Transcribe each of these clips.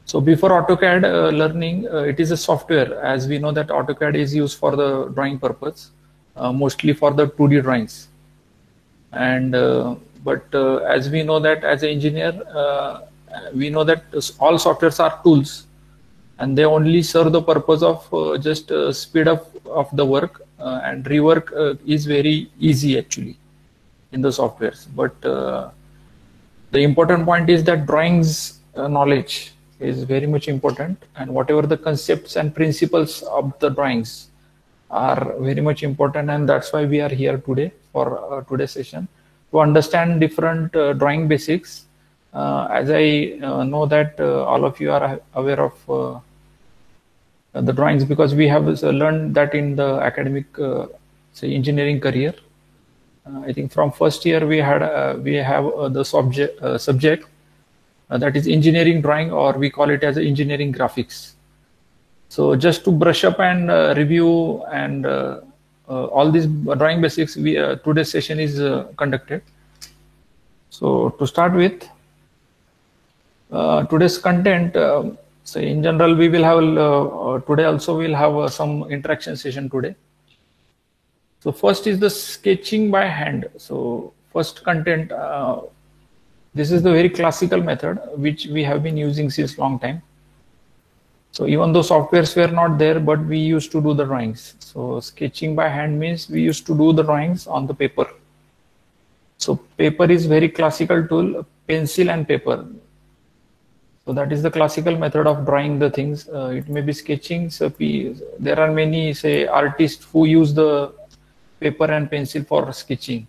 So before AutoCAD learning, it is a software. As we know that AutoCAD is used for the drawing purpose, mostly for the 2D drawings. And but as we know that as an engineer, we know that all softwares are tools, and they only serve the purpose of just speed up of the work, and rework is very easy actually in the softwares. But the important point is that drawings knowledge is very much important, and whatever the concepts and principles of the drawings are very much important, and that's why we are here today for today's session to understand different drawing basics. As I know that all of you are aware of the drawings, because we have learned that in the academic say engineering career. I think from first year we have the subject that is engineering drawing, or we call it as engineering graphics. So just to brush up and review and all these drawing basics, today's session is conducted. So to start with today's content, so in general we will have today also we'll have some interaction session today. So first is the sketching by hand. So first content, this is the very classical method which we have been using since long time. So even though softwares were not there, but we used to do the drawings. So sketching by hand means we used to do the drawings on the paper. So paper is very classical tool, pencil and paper. So that is the classical method of drawing the things. It may be sketching. So there are many say artists who use the paper and pencil for sketching.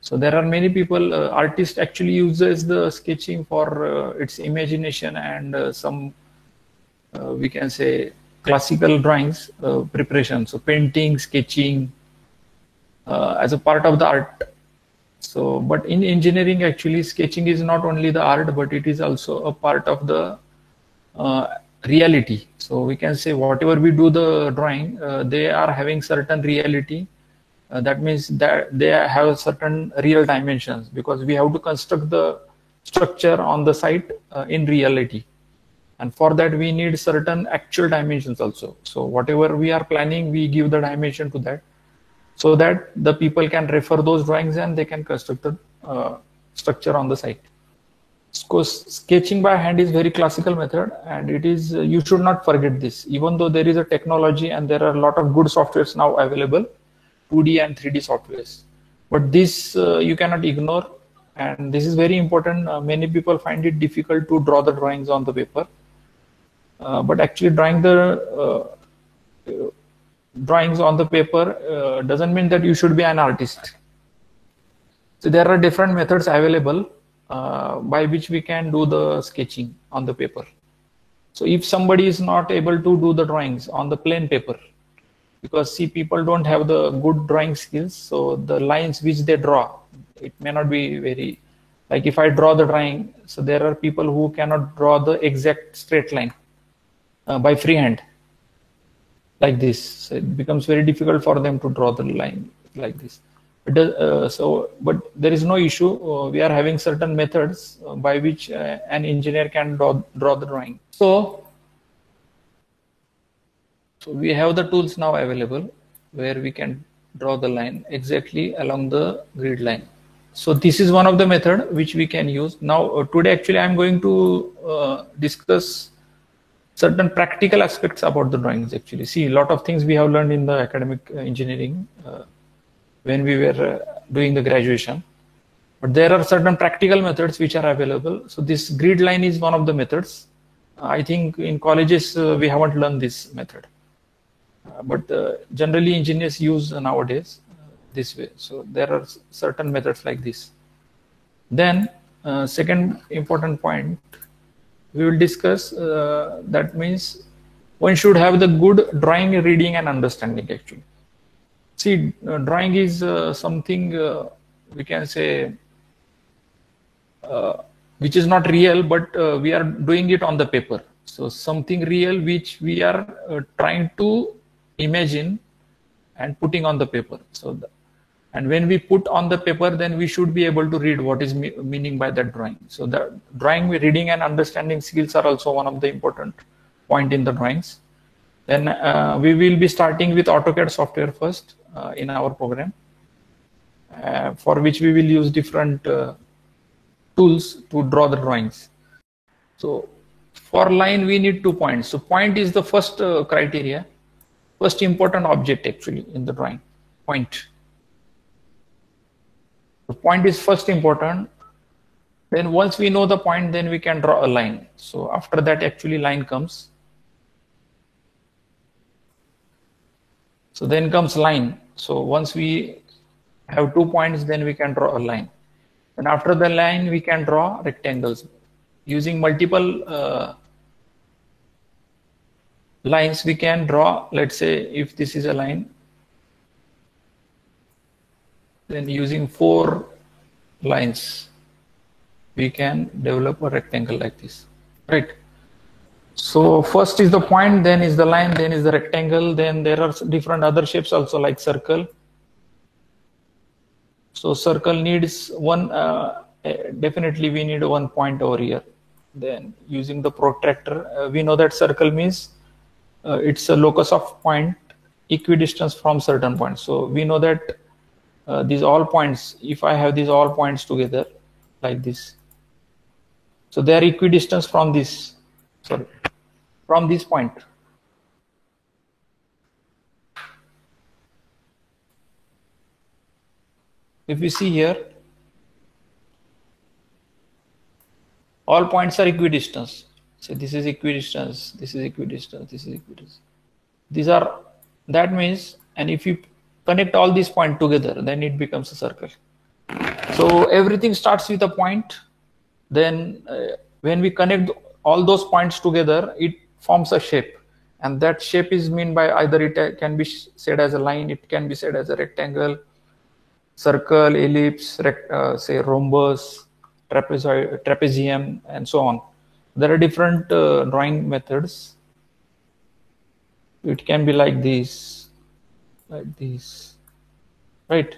So there are many people, artists actually uses the sketching for its imagination and some we can say classical drawings preparation. So painting, sketching as a part of the art. So but in engineering actually sketching is not only the art, but it is also a part of the reality. So we can say whatever we do the drawing, they are having certain reality. That means that they have certain real dimensions, because we have to construct the structure on the site in reality, and for that we need certain actual dimensions also. So whatever we are planning, we give the dimension to that, so that the people can refer those drawings and they can construct the structure on the site. Because sketching by hand is very classical method, and it is you should not forget this. Even though there is a technology and there are a lot of good softwares now available, 2D and 3D softwares, but this you cannot ignore, and this is very important. Many people find it difficult to draw the drawings on the paper, but actually drawing the drawings on the paper doesn't mean that you should be an artist. So there are different methods available by which we can do the sketching on the paper. So if somebody is not able to do the drawings on the plain paper, because see, people don't have the good drawing skills, so the lines which they draw, it may not be very, like if I draw the drawing, so there are people who cannot draw the exact straight line by freehand like this. So it becomes very difficult for them to draw the line like this. But there is no issue. We are having certain methods by which an engineer can draw the drawing. So we have the tools now available where we can draw the line exactly along the grid line. So this is one of the method which we can use. Now today actually I am going to discuss certain practical aspects about the drawings. Actually, see, a lot of things we have learned in the academic engineering when we were doing the graduation, but there are certain practical methods which are available. So this grid line is one of the methods. I think in colleges we haven't learned this method. But generally engineers use nowadays this way. So there are certain methods like this. Then second important point we will discuss, that means one should have the good drawing, reading and understanding actually. See, drawing is something we can say which is not real, but we are doing it on the paper. So something real which we are trying to imagine and putting on the paper. So And when we put on the paper, then we should be able to read what is meaning by that drawing. So the drawing reading and understanding skills are also one of the important point in the drawings. Then we will be starting with AutoCAD software first in our program, for which we will use different tools to draw the drawings. So for line, we need 2 points. So point is the first criteria, first important object actually in the drawing, point. The point is first important. Then once we know the point, then we can draw a line. So after that, actually line comes. So then comes line. So once we have 2 points, then we can draw a line. And after the line, we can draw rectangles. Using multiple lines, we can draw, let's say if this is a line, then using 4 lines, we can develop a rectangle like this, right? So first is the point, then is the line, then is the rectangle, then there are different other shapes also like circle. So circle needs one, definitely we need 1 point over here. Then using the protractor, we know that circle means it's a locus of point equidistance from certain points. So we know that these all points, if I have these all points together like this, so they are equidistant from this, sorry, from this point. If we see here, all points are equidistant. So this is equidistance, this is equidistance, this is equidistance. These are, that means, and if you connect all these points together, then it becomes a circle. So everything starts with a point. Then when we connect all those points together, it forms a shape. And that shape is meant by either it can be said as a line, it can be said as a rectangle, circle, ellipse, say rhombus, trapezium, and so on. There are different drawing methods. It can be like this, right?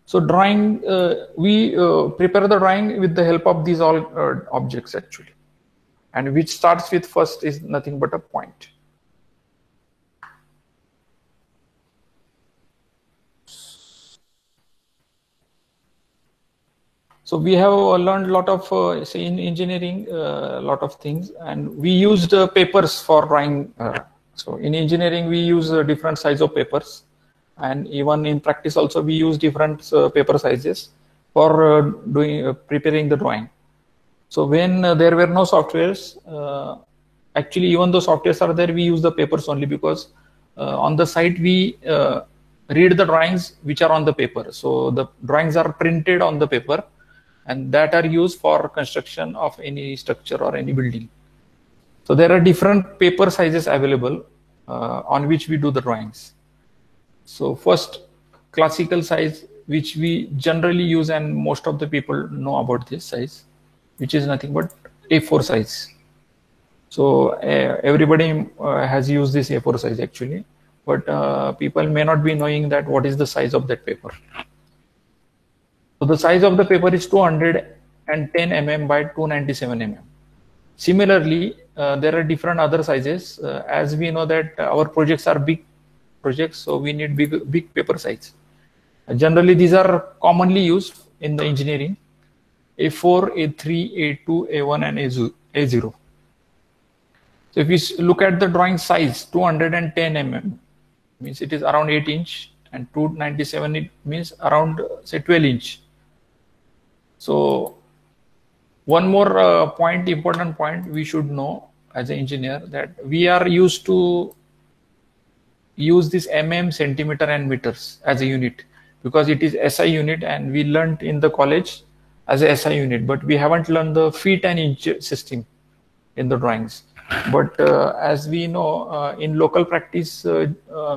So drawing, we prepare the drawing with the help of these all objects actually, and which starts with first is nothing but a point. So we have learned a lot of, say in engineering, a lot of things, and we used papers for drawing. So in engineering, we use different size of papers, and even in practice also we use different paper sizes for preparing the drawing. So when there were no softwares, actually even though softwares are there, we use the papers only, because on the site we read the drawings which are on the paper. So the drawings are printed on the paper, and that are used for construction of any structure or any building. So there are different paper sizes available on which we do the drawings. So first, classical size, which we generally use, and most of the people know about this size, which is nothing but A4 size. So everybody has used this A4 size actually, but people may not be knowing that what is the size of that paper. So the size of the paper is 210 mm by 297 mm. Similarly, there are different other sizes. As we know that our projects are big projects, so we need big paper size. Generally, these are commonly used in the engineering: A4, A3, A2, A1, and A0. So if you look at the drawing size, 210 mm means it is around 8 inch, and 297 it means around say 12 inch. So one more important point we should know as an engineer, that we are used to use this mm, centimeter, and meters as a unit, because it is SI unit, and we learned in the college as a SI unit, but we haven't learned the feet and inch system in the drawings. But as we know, in local practice,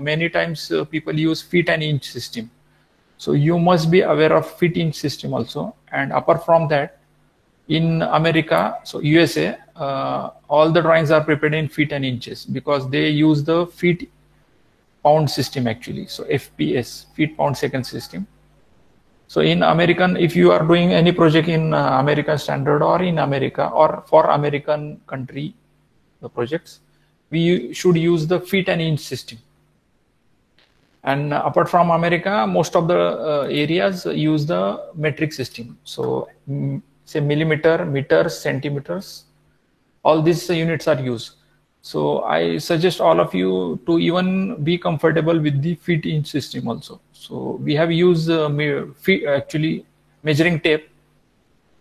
many times people use feet and inch system. So you must be aware of feet inch system also. And apart from that, in America, so USA, all the drawings are prepared in feet and inches, because they use the feet pound system actually. So FPS, feet pound second system. So in American, if you are doing any project in American standard or in America or for American country projects, we should use the feet and inch system. And apart from America, most of the areas use the metric system. So say millimeter, meters, centimeters, all these units are used. So I suggest all of you to even be comfortable with the feet inch system also. So we have used feet, actually measuring tape,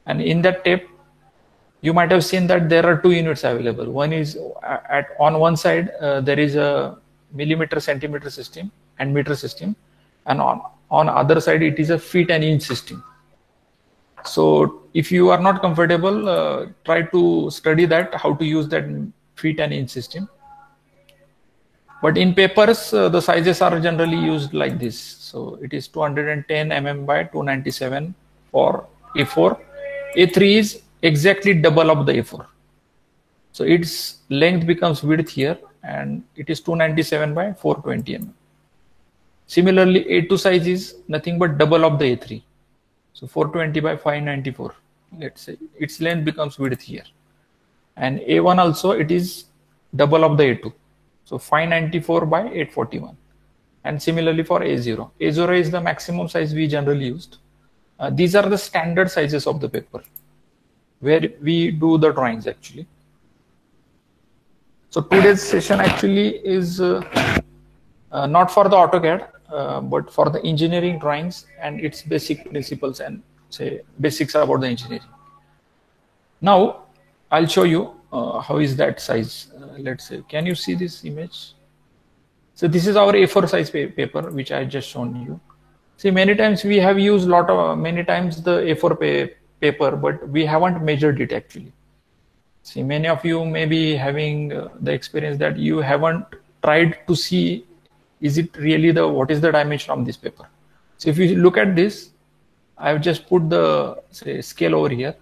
and in that tape you might have seen that there are two units available. One is on one side there is a millimeter centimeter system and meter system, and on other side it is a feet and inch system. So if you are not comfortable, try to study that how to use that feet and inch system. But in papers, the sizes are generally used like this. So it is 210 mm by 297 for A4. A3 is exactly double of the A4. So its length becomes width here, and it is 297 by 420 mm. Similarly, A2 size is nothing but double of the A3. So 420 by 594. Let's say its length becomes width here. And A1 also, it is double of the A2. So 594 by 841. And similarly for A0. A0 is the maximum size we generally used. These are the standard sizes of the paper where we do the drawings actually. So today's session actually is not for the AutoCAD, but for the engineering drawings and its basic principles and say basics about the engineering. Now I'll show you how is that size. Let's say, can you see this image? So this is our A4 size paper, which I just shown you. See, many times we have used many times the A4 paper, but we haven't measured it actually. See, many of you may be having the experience that you haven't tried to see, is it really what is the dimension of this paper? So if you look at this, I've just put the scale over here.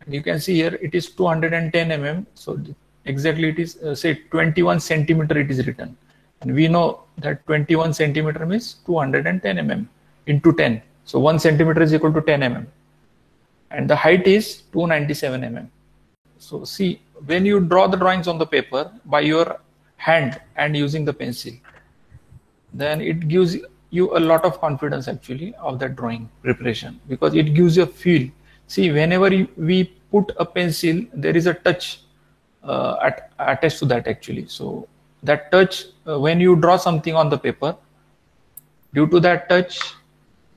You can see here it is 210 mm. So exactly it is say 21 centimeter it is written, and we know that 21 centimeter means 210 mm into 10. So 1 centimeter is equal to 10 mm, and the height is 297 mm. So see, when you draw the drawings on the paper by your hand and using the pencil, then it gives you a lot of confidence actually of that drawing preparation, because it gives you a feel. See, whenever we put a pencil, there is a touch attached to that actually. So that touch, when you draw something on the paper, due to that touch,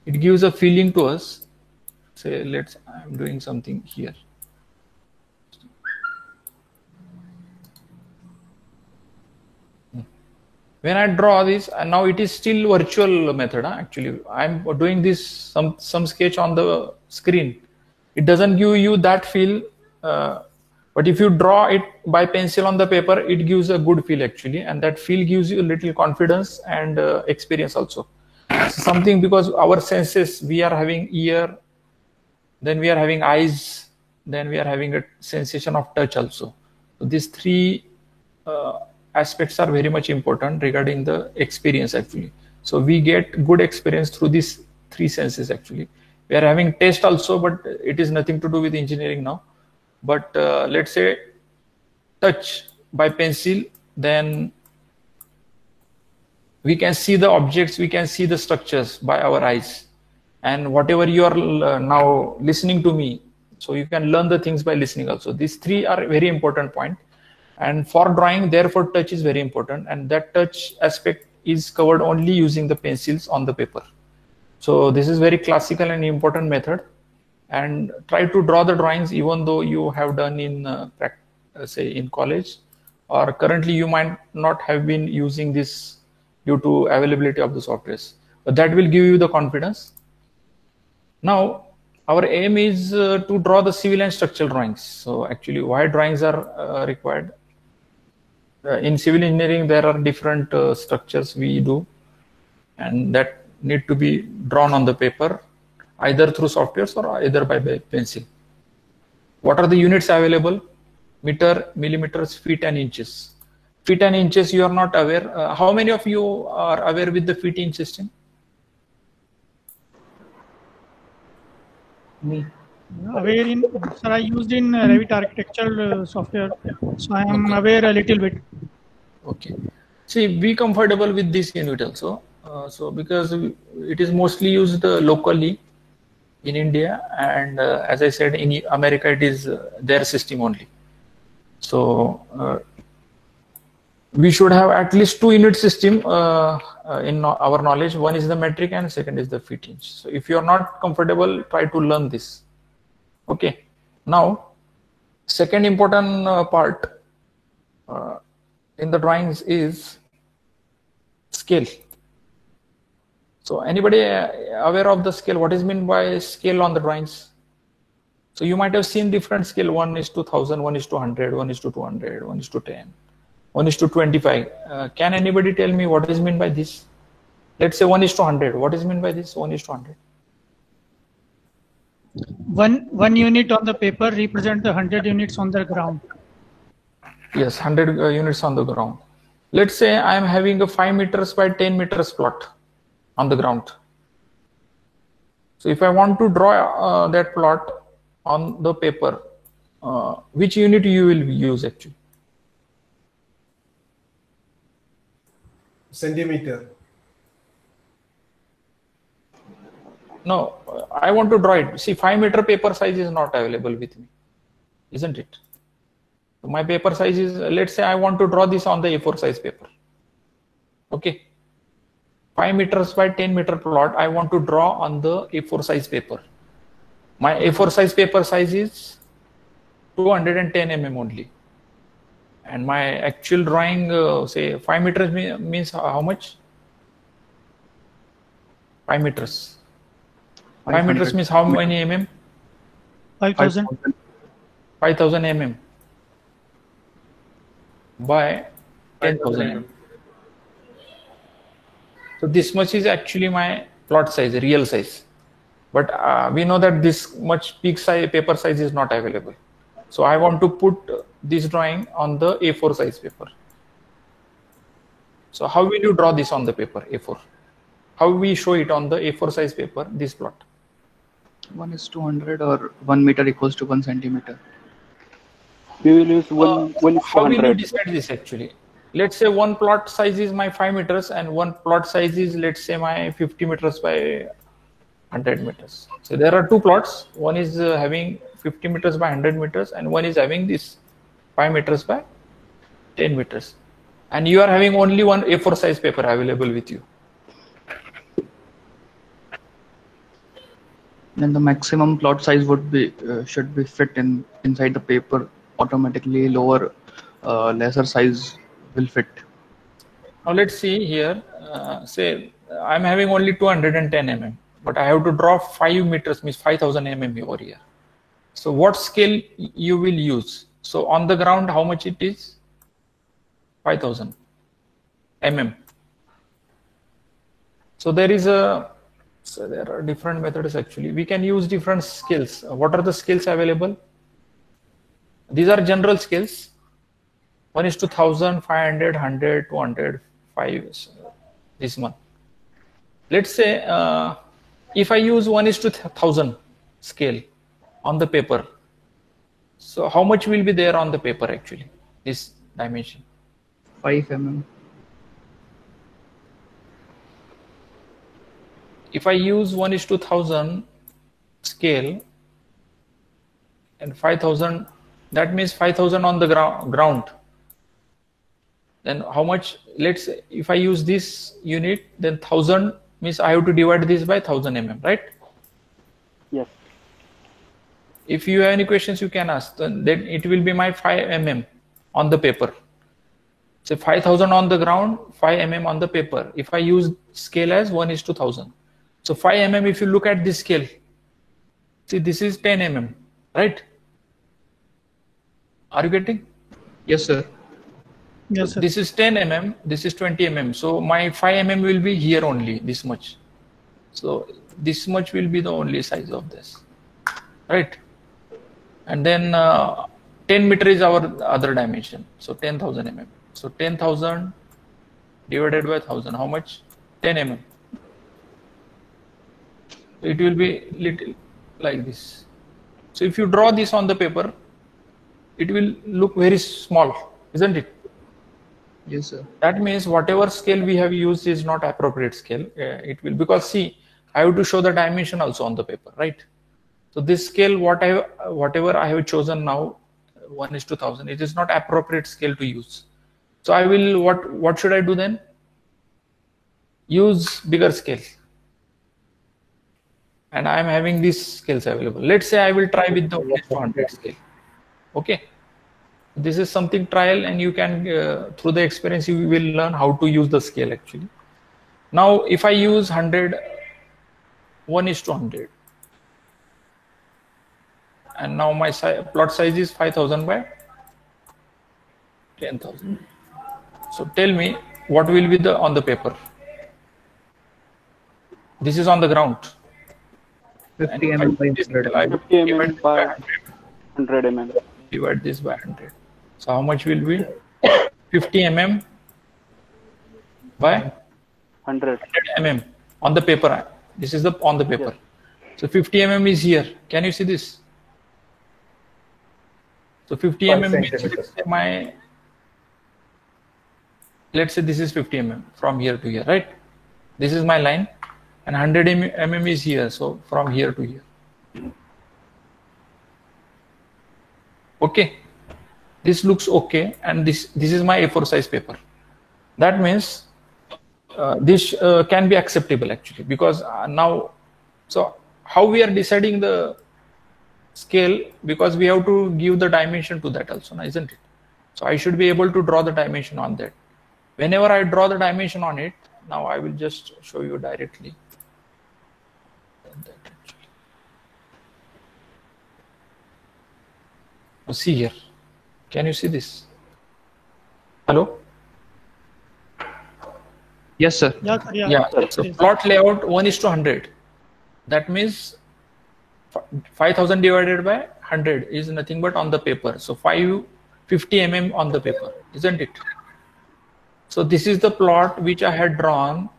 it gives a feeling to us. Say, I'm doing something here. When I draw this, and now it is still virtual method. Actually, I'm doing this some sketch on the screen. It doesn't give you that feel, but if you draw it by pencil on the paper, it gives a good feel actually, and that feel gives you a little confidence and experience also. Something, because our senses, we are having ear, then we are having eyes, then we are having a sensation of touch also. So these three aspects are very much important regarding the experience actually. So we get good experience through these three senses actually. We are having taste also, but it is nothing to do with engineering now. But let's say touch by pencil, then we can see the objects, we can see the structures by our eyes. And whatever you are now listening to me, so you can learn the things by listening also. These three are very important point. And for drawing, therefore, touch is very important. And that touch aspect is covered only using the pencils on the paper. So this is very classical and important method. And try to draw the drawings even though you have done in say in college, or currently you might not have been using this due to availability of the softwares, but that will give you the confidence. Now our aim is to draw the civil and structural drawings. So actually why drawings are required? In civil engineering there are different structures we do, and that need to be drawn on the paper, either through softwares or either by pencil. What are the units available? Meter, millimeters, feet and inches. Feet and inches, you are not aware. How many of you are aware with the feet inch system? Me. Aware in, sir, I used in Revit architectural software, so I am aware a little bit. Okay. See, be comfortable with this unit also. So because it is mostly used locally in India, and as I said, in America it is their system only. So we should have at least 2 unit system in our knowledge. One is the metric and second is the feet inch. So if you are not comfortable, try to learn this. Okay. Now, second important part in the drawings is scale. So anybody aware of the scale? What is meant by scale on the drawings? So you might have seen different scale. 1:1000, 1:100, 1:200, 1:10, 1:25. Can anybody tell me what is meant by this? Let's say 1:100. What is meant by this 1:100? One unit on the paper represent the 100 units on the ground. Yes, 100 units on the ground. Let's say I am having a 5 meters by 10 meters plot on the ground. So if I want to draw that plot on the paper, which unit you will use actually? Centimeter. No, I want to draw it. See, 5 meter paper size is not available with me, isn't it? So my paper size is, let's say I want to draw this on the A4 size paper. Okay. 5 meters by 10 meter plot, I want to draw on the A4 size paper. My A4 size paper size is 210 mm only. And my actual drawing, say 5 meters means how much? 5 meters. 5 meters means how many mm? 5,000. 5,000 mm by 10,000 mm. So this much is actually my plot size, real size. But we know that this much peak size paper size is not available. So I want to put this drawing on the A4 size paper. So how will you draw this on the paper A4? How we show it on the A4 size paper, this plot? 1:100 or 1 meter equals to 1 centimeter. We will use 1:100. How will you decide this actually? Let's say one plot size is my 5 meters and one plot size is, let's say, my 50 meters by 100 meters. So there are two plots. One is having 50 meters by 100 meters and one is having this 5 meters by 10 meters. And you are having only one A4 size paper available with you. Then the maximum plot size would be should be fit inside the paper automatically. Lower, lesser size will fit. Now let's see here. Say I'm having only 210 mm, but I have to draw 5 meters, means 5,000 mm over here. So what scale you will use? So on the ground, how much it is? 5,000 mm. So there are different methods actually. We can use different scales. What are the scales available? These are general scales. 1:1000, 500, 100, 200, 5. This one. Let's say if I use 1:1000 scale on the paper, so how much will be there on the paper actually? This dimension. 5 mm. If I use 1:1000 scale and 5,000, that means 5,000 on the ground. Then how much? Let's say if I use this unit, then 1,000 means I have to divide this by 1,000 mm, right? Yes. If you have any questions, you can ask. Then it will be my 5 mm on the paper. So 5,000 on the ground, 5 mm on the paper. If I use scale as 1:1000. So 5 mm, if you look at this scale, see this is 10 mm, right? Are you getting? Yes, sir. Yes, sir. This is 10 mm, this is 20 mm. So my 5 mm will be here only, this much. So this much will be the only size of this, right? And then 10 meter is our other dimension. So 10,000 mm. So 10,000 divided by 1,000, how much? 10 mm. It will be little like this. So if you draw this on the paper, it will look very small, isn't it? Yes, sir. That means whatever scale we have used is not appropriate scale. It will, because see, I have to show the dimension also on the paper, right? So this scale, whatever I have chosen now, 1:1000, it is not appropriate scale to use. So I will, what should I do then? Use bigger scale. And I am having these scales available. Let's say I will try with the 1:100 scale. Okay. This is something trial, and you can, through the experience, you will learn how to use the scale actually. Now, if I use 100, 1:100, and now my plot size is 5,000 by 10,000. So tell me what will be the on the paper. This is on the ground. 50 mm by 100. 50 mm by 100 mm. Divide this by 100. So how much will be? 50 mm by 100. mm on the paper. This is the on the paper. So 50 mm is here. Can you see this? So 50 mm means, let's say this is 50 mm from here to here, right? This is my line, and 100 mm is here. So from here to here. Okay. This looks okay, and this is my A4 size paper. That means this can be acceptable actually, because now, so how we are deciding the scale, because we have to give the dimension to that also, isn't it? So I should be able to draw the dimension on that. Whenever I draw the dimension on it, now I will just show you directly. See here. Can you see this? Hello? Yes, sir. Yeah. So plot layout 1:100. That means 5,000 divided by 100 is nothing but on the paper. So 50 mm on the paper, isn't it? So this is the plot which I had drawn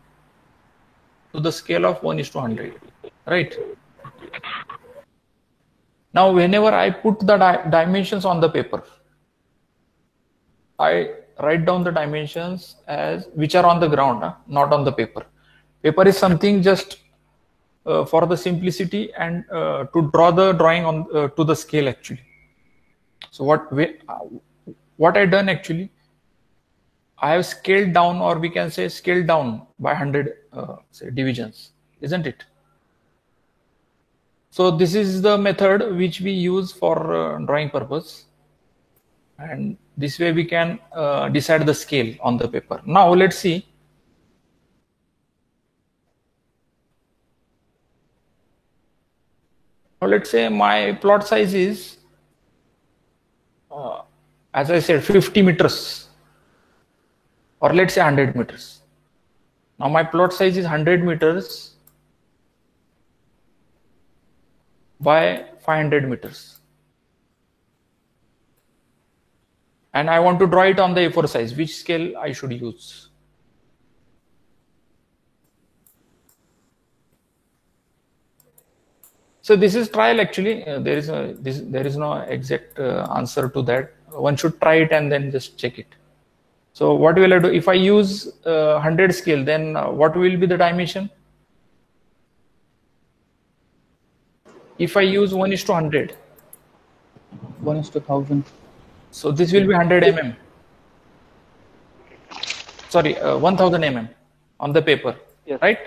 to the scale of 1:100, right? Now, whenever I put the dimensions on the paper, I write down the dimensions as which are on the ground, not on the paper. Paper is something just for the simplicity and to draw the drawing on to the scale actually. So what I done actually, I have scaled down, or we can say scaled down by 100 say divisions, isn't it? So this is the method which we use for drawing purpose, and this way we can decide the scale on the paper. Now let's see. Now let's say my plot size is, as I said, 50 meters, or let's say 100 meters. Now my plot size is 100 meters by 500 meters. And I want to draw it on the A4 size. Which scale I should use? So this is trial actually. There is no exact answer to that. One should try it and then just check it. So what will I do? If I use 100 scale, then what will be the dimension? If I use 1:100, 1:1000. so this will be 100 mm. Sorry, 1000 mm on the paper, Yes. right?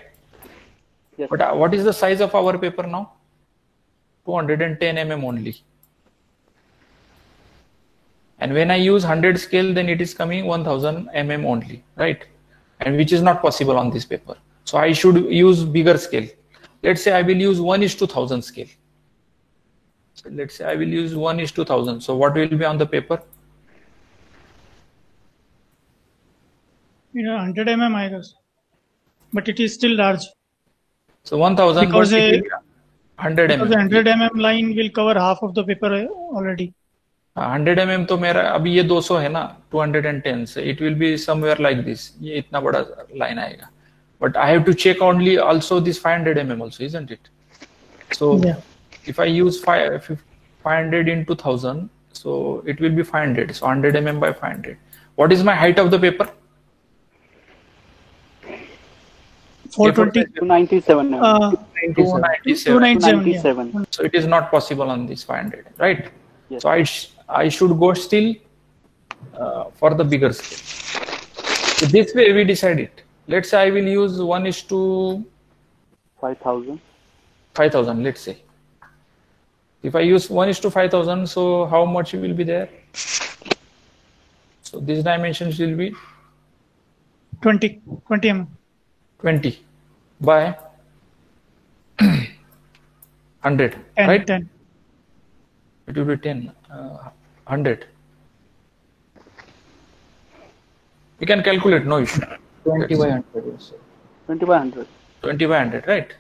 Yes. But what is the size of our paper now? 210 mm only. And when I use 100 scale, then it is coming 1000 mm only, right? And which is not possible on this paper. So I should use bigger scale. Let's say I will use 1:1000 scale. So let's say I will use 1:1000. So what will be on the paper? 100 mm, I guess. But it is still large. So 1000 Because it will be 100 because mm. the 100 mm line will cover half of the paper already. 100 mm तो मेरा अभी ये 200 है ना, 210 से it will be somewhere like this, ये इतना बड़ा लाइन आएगा. But I have to check only also this 500 mm also, isn't it? So Yeah. if I use 500 into 1000, so it will be 500. So 100 mm by 500. What is my height of the paper? 420. 297 mm. 297. 297. Yeah. 297. So it is not possible on this 500, right? Yes. So I should go still for the bigger scale. So this way we decide it. Let's say I will use 1:5000. 5000. Let's say. If I use 1:5000, so how much will be there? So these dimensions will be 20 mm. 20 by 100, 10, right? 10. It will be 10, 100. We can calculate, no issue. 20 by 100. Yes, sir. 20 by 100. 20 by 100, right?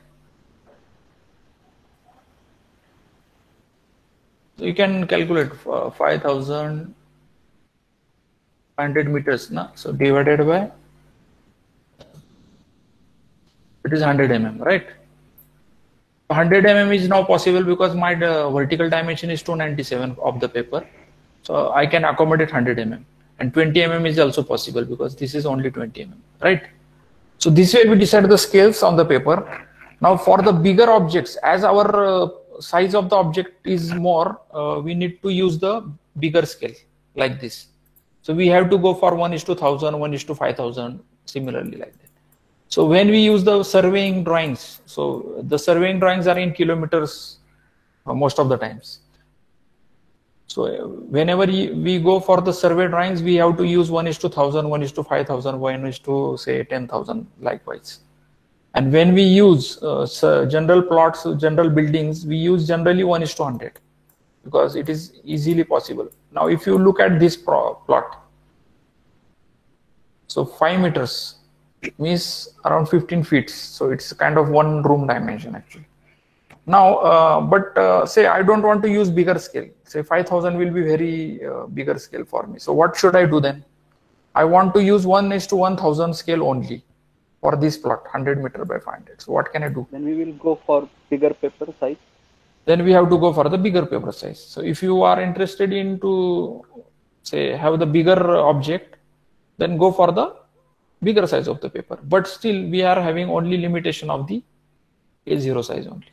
So you can calculate 5,500 meters, na? So divided by, it is 100 mm, right? 100 mm is now possible because my vertical dimension is 297 of the paper. So I can accommodate 100 mm. And 20 mm is also possible because this is only 20 mm, right? So this way we decide the scales on the paper. Now for the bigger objects, as our size of the object is more, we need to use the bigger scale like this. So we have to go for 1:1000, 1:5000, similarly like that. So when we use the surveying drawings, so the surveying drawings are in kilometers most of the times. So whenever we go for the survey drawings, we have to use 1:1000, 1:5000, 1:say 10,000 likewise. And when we use general plots, general buildings, we use generally 1:100 because it is easily possible. Now if you look at this plot, so 5 meters means around 15 feet. So it's kind of one room dimension actually. Now, say I don't want to use bigger scale. Say 5,000 will be very bigger scale for me. So what should I do then? I want to use 1:1000 scale only for this plot, 100 meter by 500. So what can I do? Then we will go for bigger paper size. Then we have to go for the bigger paper size. So if you are interested in to say have the bigger object, then go for the bigger size of the paper. But still we are having only limitation of the A0 size only.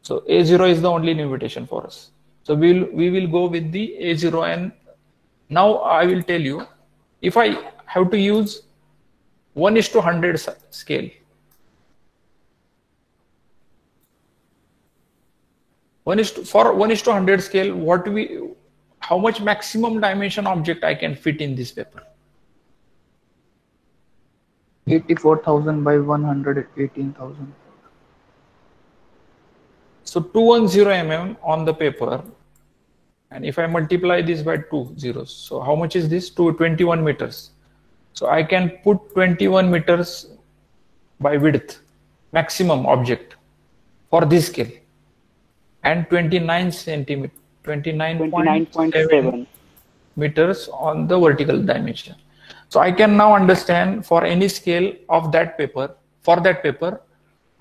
So A0 is the only limitation for us. So we will go with the A0. And now I will tell you, if I have to use 1:100 scale, for 1:100 scale, how much maximum dimension object I can fit in this paper? 84,000 by 118,000. So 210 mm on the paper, and if I multiply this by 2 zeros, so how much is this? 21 meters. So I can put 21 meters by width maximum object for this scale, and 29.7 meters on the vertical dimension. So I can now understand for any scale of that paper, for that paper,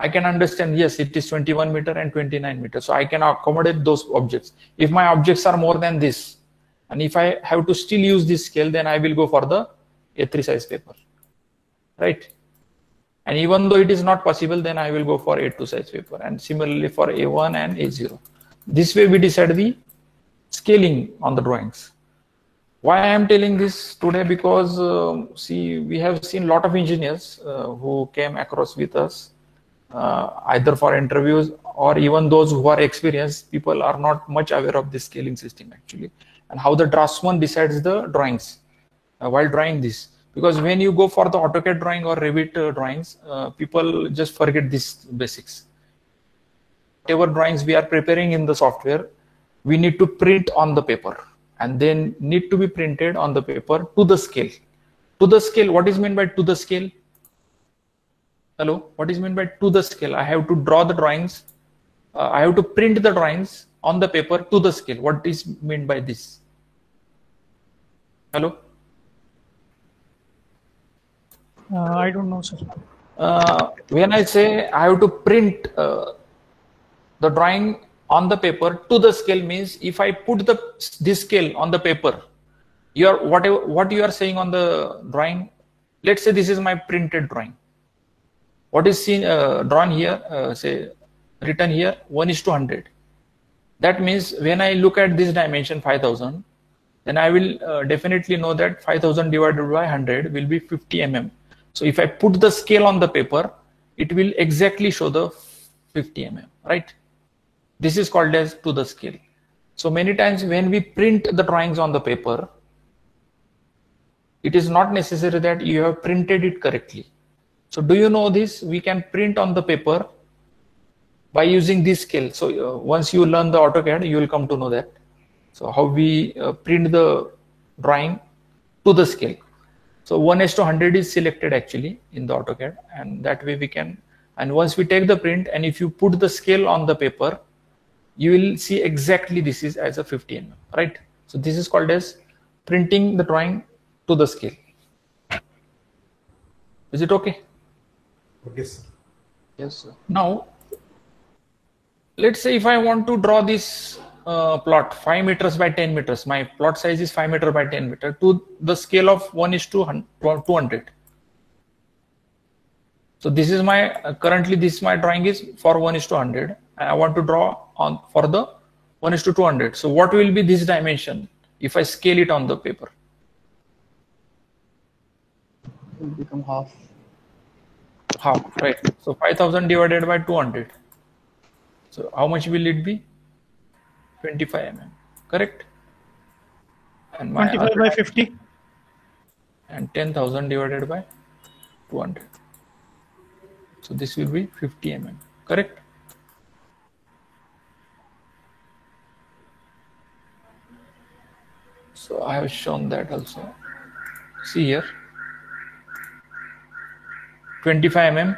I can understand, yes, it is 21 meter and 29 meters. So I can accommodate those objects. If my objects are more than this, and if I have to still use this scale, then I will go for the A3 size paper, right? And even though it is not possible, then I will go for A2 size paper, and similarly for A1 and A0. This way we decide the scaling on the drawings. Why I am telling this today? Because see, we have seen a lot of engineers who came across with us, either for interviews or even those who are experienced. People are not much aware of this scaling system actually, and how the draftsman decides the drawings while drawing this. Because when you go for the AutoCAD drawing or Revit drawings, people just forget these basics. Whatever drawings we are preparing in the software, we need to print on the paper, and then need to be printed on the paper to the scale. To the scale, what is meant by to the scale? Hello, what is meant by to the scale? I have to draw the drawings, I have to print the drawings on the paper to the scale. What is meant by this? Hello? I don't know, sir. When I say I have to print the drawing on the paper to the scale, means if I put this scale on the paper, what you are saying on the drawing, let's say this is my printed drawing. What is seen drawn here, say written here, 1:100. That means when I look at this dimension 5000, then I will definitely know that 5000 divided by 100 will be 50 mm. So if I put the scale on the paper, it will exactly show the 50 mm, right? This is called as to the scale. So many times when we print the drawings on the paper, it is not necessary that you have printed it correctly. So do you know this? We can print on the paper by using this scale. So once you learn the AutoCAD, you will come to know that. So how we print the drawing to the scale. So 1:100 is selected actually in the AutoCAD, and that way we can, and once we take the print and if you put the scale on the paper, you will see exactly this is as a 50 mm, right? So this is called as printing the drawing to the scale. Is it okay? Okay, sir. Yes, sir. Now, let's say if I want to draw this plot 5 meters by 10 meters, my plot size is 5 meter by 10 meter to the scale of 1:200. So this is my currently this my drawing is for 1:100. I want to draw on for the 1:200. So what will be this dimension if I scale it on the paper? It will become half. Half, right? So 5000 divided by 200. So how much will it be? 25 mm, correct? And my 25 by 50. And 10,000 divided by 200. So this will be 50 mm, correct? So I have shown that also. See here, 25 mm,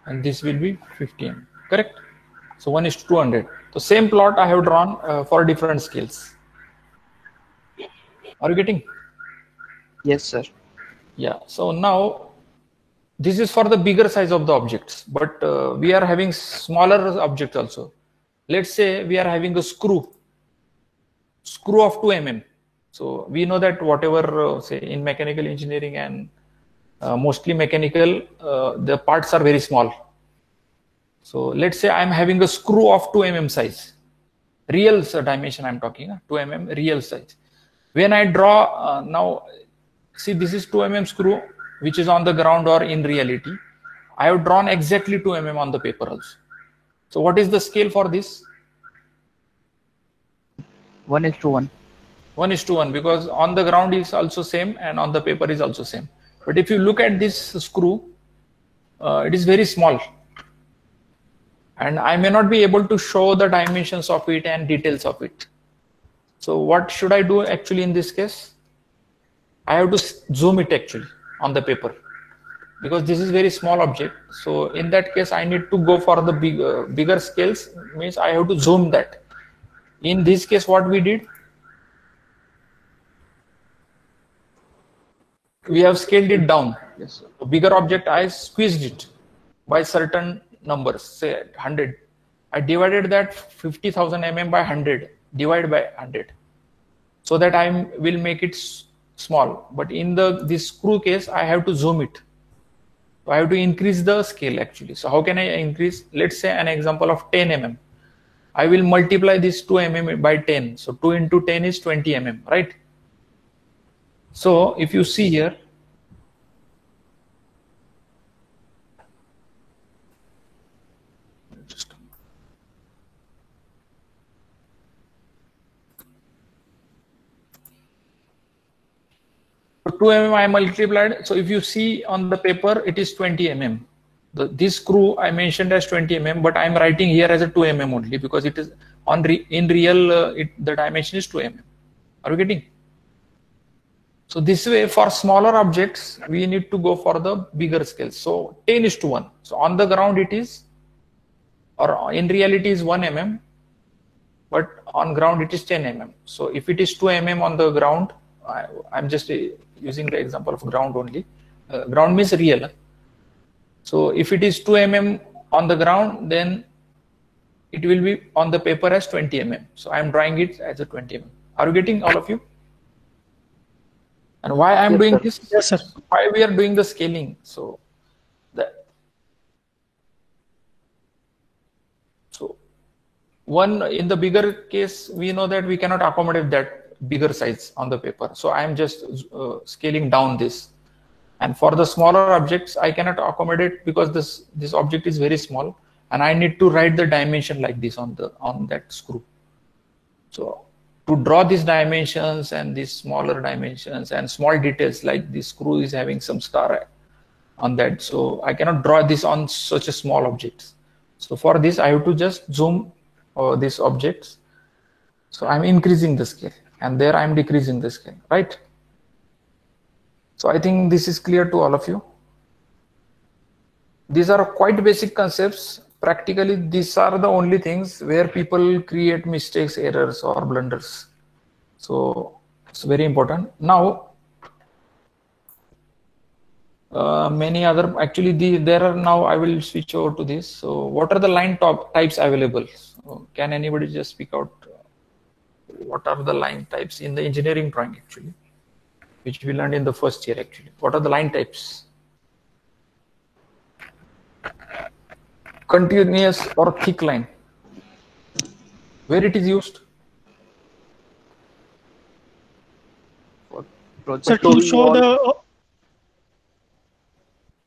and this will be 50 mm, correct? So 1:200. So same plot I have drawn for different scales. Are you getting? Yes, sir. Yeah. So now this is for the bigger size of the objects, but we are having smaller objects also. Let's say we are having a screw of 2 mm. So we know that whatever say in mechanical engineering and mostly mechanical, the parts are very small. So let's say I'm having a screw of 2 mm size, real dimension I'm talking, 2 mm real size. When I draw now, see this is 2 mm screw which is on the ground or in reality. I have drawn exactly 2 mm on the paper also. So what is the scale for this? 1:1. 1:1, because on the ground is also same and on the paper is also same. But if you look at this screw, it is very small. And I may not be able to show the dimensions of it and details of it. So what should I do actually in this case? I have to zoom it actually on the paper, because this is very small object. So in that case, I need to go for the bigger scales, means I have to zoom that. In this case, what we did, we have scaled it down. Yes, sir. The bigger object, I squeezed it by certain numbers, say 100. I divided that 50,000 mm by 100, divide by 100, so that I will make it small. But in this screw case, I have to zoom it. So I have to increase the scale actually. So how can I increase? Let's say an example of 10 mm. I will multiply this 2 mm by 10. So 2 into 10 is 20 mm, right? So if you see here, so 2 mm I multiplied. So if you see on the paper, it is 20 mm. This screw I mentioned as 20 mm, but I am writing here as a 2 mm only, because it is in real the dimension is 2 mm. Are you getting? So this way, for smaller objects, we need to go for the bigger scales. So 10:1. So on the ground it is, or in reality is 1 mm, but on ground it is 10 mm. So if it is 2 mm on the ground, I'm just using the example of ground only. Ground means real. So if it is 2 mm on the ground, then it will be on the paper as 20 mm. So I'm drawing it as a 20 mm. Are you getting, all of you? And why I'm Yes, doing sir. this? Yes, sir. Why we are doing the scaling? So one, in the bigger case, we know that we cannot accommodate that bigger size on the paper. So I'm just scaling down this. And for the smaller objects, I cannot accommodate because this object is very small, and I need to write the dimension like this on that screw. So to draw these dimensions and these smaller dimensions and small details, like this screw is having some star on that, so I cannot draw this on such a small objects. So for this, I have to just zoom these objects. So I'm increasing the scale, and there I'm decreasing the scale, right? So I think this is clear to all of you. These are quite basic concepts. Practically, these are the only things where people create mistakes, errors, or blunders. So it's very important. Now, many other, actually there are now, I will switch over to this. So what are the line types available? So can anybody just speak out what are the line types in the engineering drawing, actually, which we learned in the first year? Actually, what are the line types? Continuous or thick line, where it is used? Sir, to show the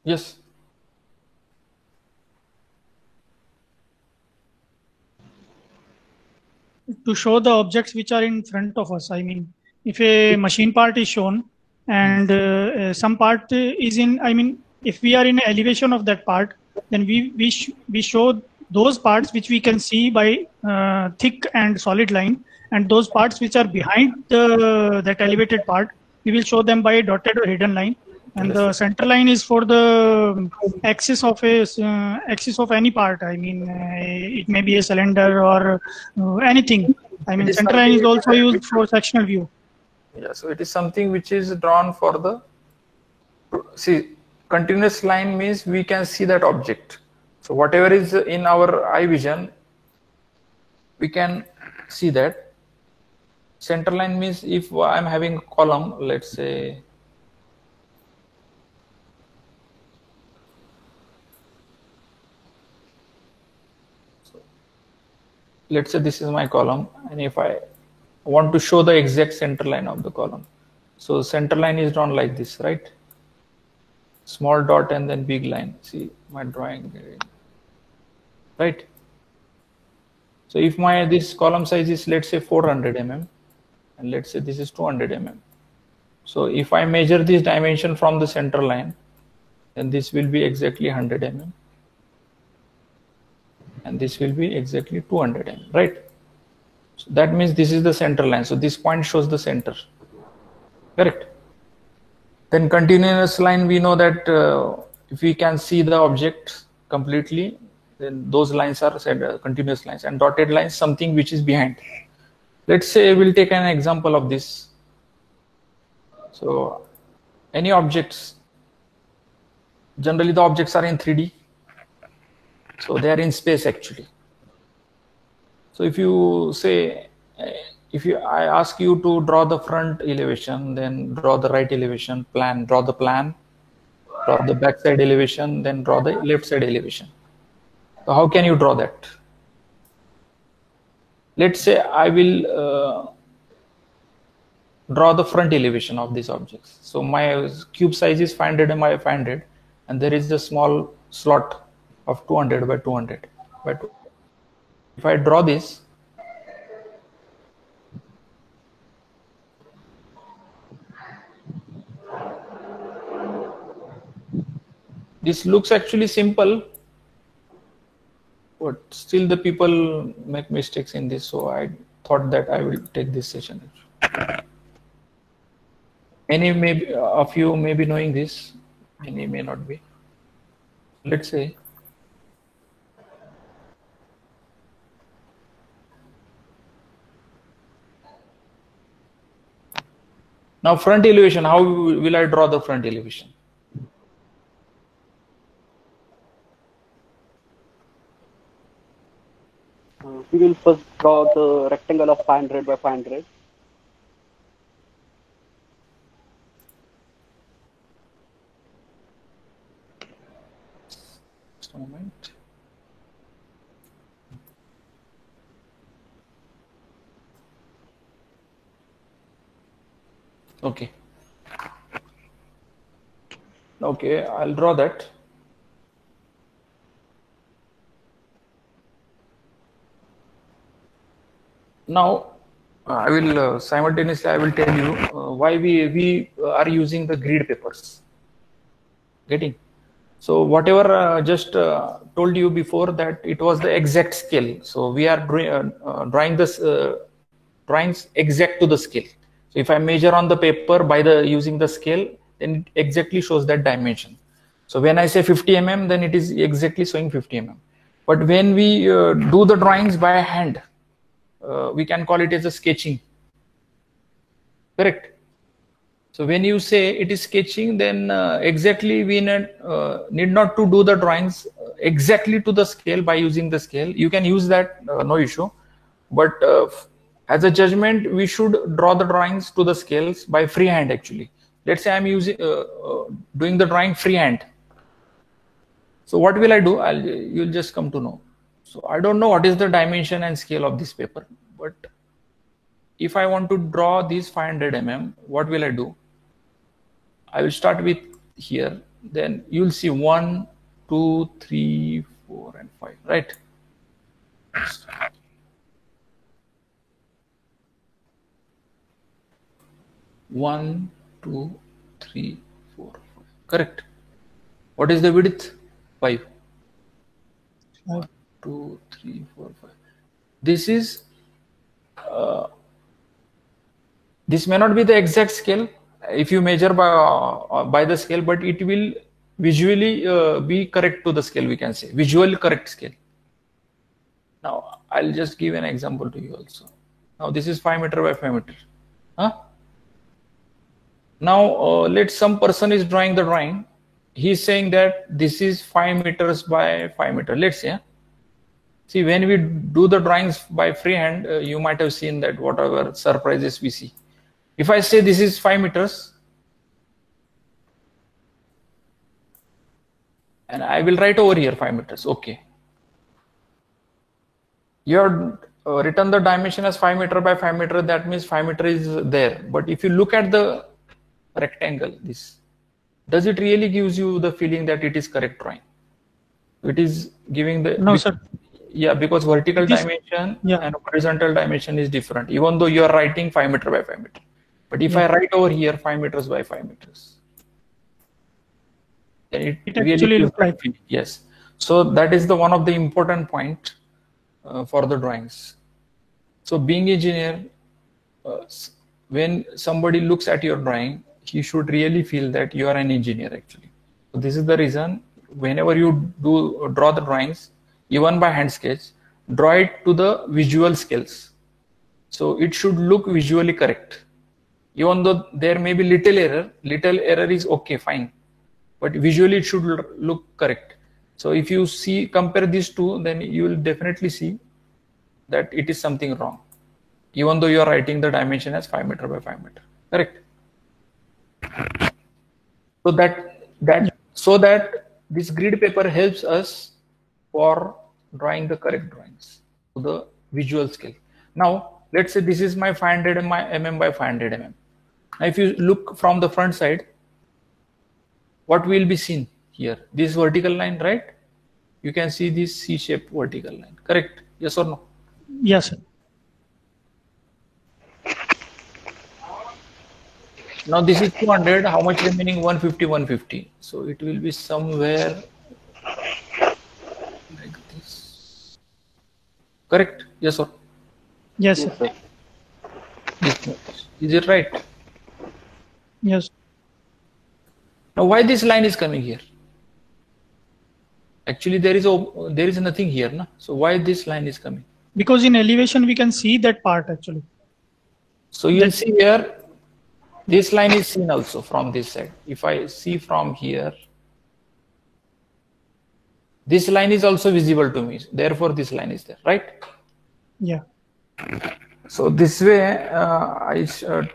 Yes. To show the objects which are in front of us. I mean, if a machine part is shown and some part is in, I mean, if we are in elevation of that part, then we show those parts which we can see by thick and solid line, and those parts which are behind that elevated part, we will show them by dotted or hidden line. And the center line is for the axis of any part. I mean, it may be a cylinder or anything. I mean, center line is also used for sectional view. Yeah, so it is something which is drawn for the, see, continuous line means we can see that object. So whatever is in our eye vision, we can see that. Center line means if I'm having a column, let's say, let's say this is my column, and if I want to show the exact center line of the column, so center line is drawn like this, right? Small dot and then big line. See my drawing, right? So if this column size is, let's say, 400 mm, and let's say this is 200 mm. So if I measure this dimension from the center line, then this will be exactly 100 mm. And this will be exactly 200 mm, right? So that means this is the center line. So this point shows the center, correct? Then continuous line, we know that if we can see the object completely, then those lines are said continuous lines. And dotted lines, something which is behind. Let's say we'll take an example of this. So any objects, generally the objects are in 3D. So they are in space, actually. So if you say, I ask you to draw the front elevation, then draw the right elevation, draw the plan, draw the back side elevation, then draw the left side elevation. So how can you draw that? Let's say I will draw the front elevation of these objects. So my cube size is 500 by 500, and there is a small slot of 200 by 200 by 200. If I draw this, this looks actually simple, but still the people make mistakes in this. So I thought that I will take this session. Many of you may be knowing this, many may not be. Let's say Now front elevation, how will I draw the front elevation? We will first draw the rectangle of 500 by 500. Just a moment. Okay. Okay, I'll draw that. Now, I will simultaneously I will tell you why we are using the grid papers. Getting? So whatever just told you before that it was the exact scale. So we are drawing this drawings exact to the scale. So if I measure on the paper by the using the scale, then it exactly shows that dimension. So when I say 50 mm, then it is exactly showing 50 mm. But when we do the drawings by hand, we can call it as a sketching. Correct? So when you say it is sketching, then exactly we need not to do the drawings exactly to the scale by using the scale. You can use that, no issue. But as a judgment, we should draw the drawings to the scales by freehand actually. Let's say I'm using doing the drawing freehand. So what will I do? You'll just come to know. So I don't know what is the dimension and scale of this paper, but if I want to draw these 500 mm, what will I do? I will start with here. Then you'll see 1, 2, 3, 4, and 5. Right? One, 2, 3, 4, 5. Correct. What is the width? 5. 1, 2, 3, 4, 5. This is. This may not be the exact scale if you measure by the scale, but it will visually be correct to the scale, we can say. Visual correct scale. Now, I'll just give an example to you also. Now, this is 5 meter by 5 meter. Huh? Now, let some person is drawing the drawing. He's saying that this is 5 meters by 5 meter. Let's say. See, when we do the drawings by freehand, you might have seen that whatever surprises we see. If I say this is 5 meters, and I will write over here 5 meters, okay. You have written the dimension as 5 meter by 5 meter, that means 5 meter is there. But if you look at the rectangle, this, does it really gives you the feeling that it is correct drawing? It is giving the... No, sir. Yeah, because vertical dimension and horizontal dimension is different, even though you are writing 5 meter by 5 meter. But if I write over here 5 meters by 5 meters, then it really actually looks like. Yes. So that is the one of the important point for the drawings. So being engineer, when somebody looks at your drawing, he should really feel that you are an engineer actually. So this is the reason whenever you draw the drawings, even by hand sketch, draw it to the visual scales. So it should look visually correct. Even though there may be little error is okay, fine. But visually it should look correct. So if you compare these two, then you will definitely see that it is something wrong. Even though you are writing the dimension as 5 meter by 5 meter. Correct? So that this grid paper helps us for drawing the correct drawings to the visual scale. Now, let's say this is my 500 mm by 500 mm. Now, if you look from the front side, what will be seen here? This vertical line, right? You can see this C-shaped vertical line. Correct? Yes or no? Yes, sir. Now this is 200. How much remaining? 150, 150. So it will be somewhere like this. Correct? Yes or? Yes, sir. Is it right? Yes. Now why this line is coming here? Actually there is nothing here, na? So why this line is coming? Because in elevation we can see that part actually. So you'll see here This line is seen also from this side. If I see from here, this line is also visible to me. Therefore, this line is there, right? Yeah. So this way, I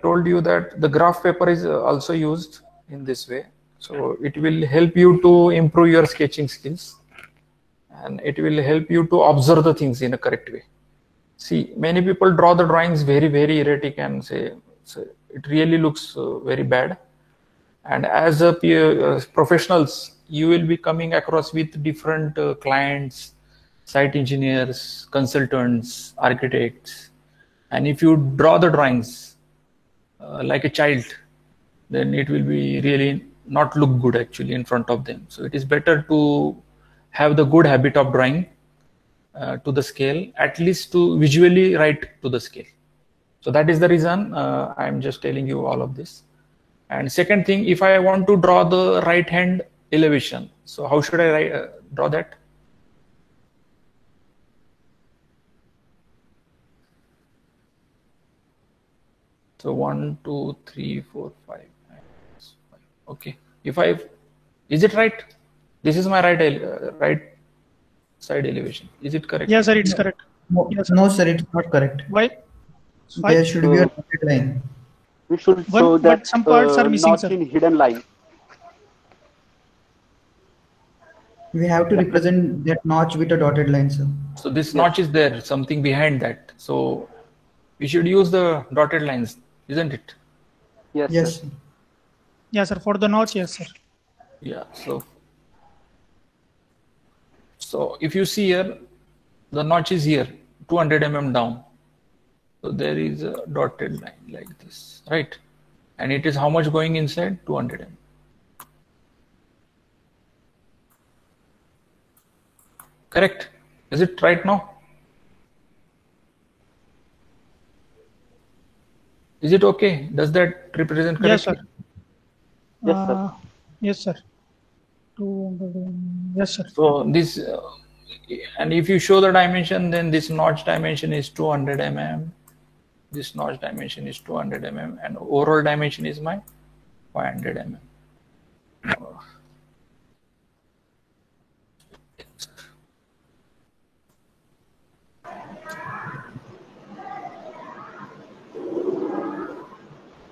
told you that the graph paper is also used in this way. So it will help you to improve your sketching skills, and it will help you to observe the things in a correct way. See, many people draw the drawings very, very erratic and say, so it really looks very bad. And as a professionals, you will be coming across with different clients, site engineers, consultants, architects. And if you draw the drawings like a child, then it will be really not look good actually in front of them. So it is better to have the good habit of drawing to the scale, at least to visually write to the scale. So that is the reason I'm just telling you all of this. And second thing, if I want to draw the right hand elevation, so how should I draw that? So 1, 2, 3, 4, 5. Okay. Is it right? This is my right side elevation. Is it correct? Yes, sir, it's correct. No, Yes, no, sir, it's not correct. Why? There should be a dotted line. We should But- show but that some parts are missing, notch sir. in hidden line. We have to represent that notch with a dotted line, sir. So this notch is there, something behind that. So we should use the dotted lines, isn't it? Yes. Yes, Sir. sir. Yes, sir. For the notch, yes, sir. Yeah. So if you see here, the notch is here, 200 mm down. So there is a dotted line like this, right? And it is how much going inside? 200 mm. Correct? Is it right now? Is it okay? Does that represent correctly? Yes, sir. Yes, sir. Yes, sir. 200. Yes, sir. So this, and if you show the dimension, then this notch dimension is 200 mm. This notch dimension is 200 mm, and overall dimension is my 500 mm.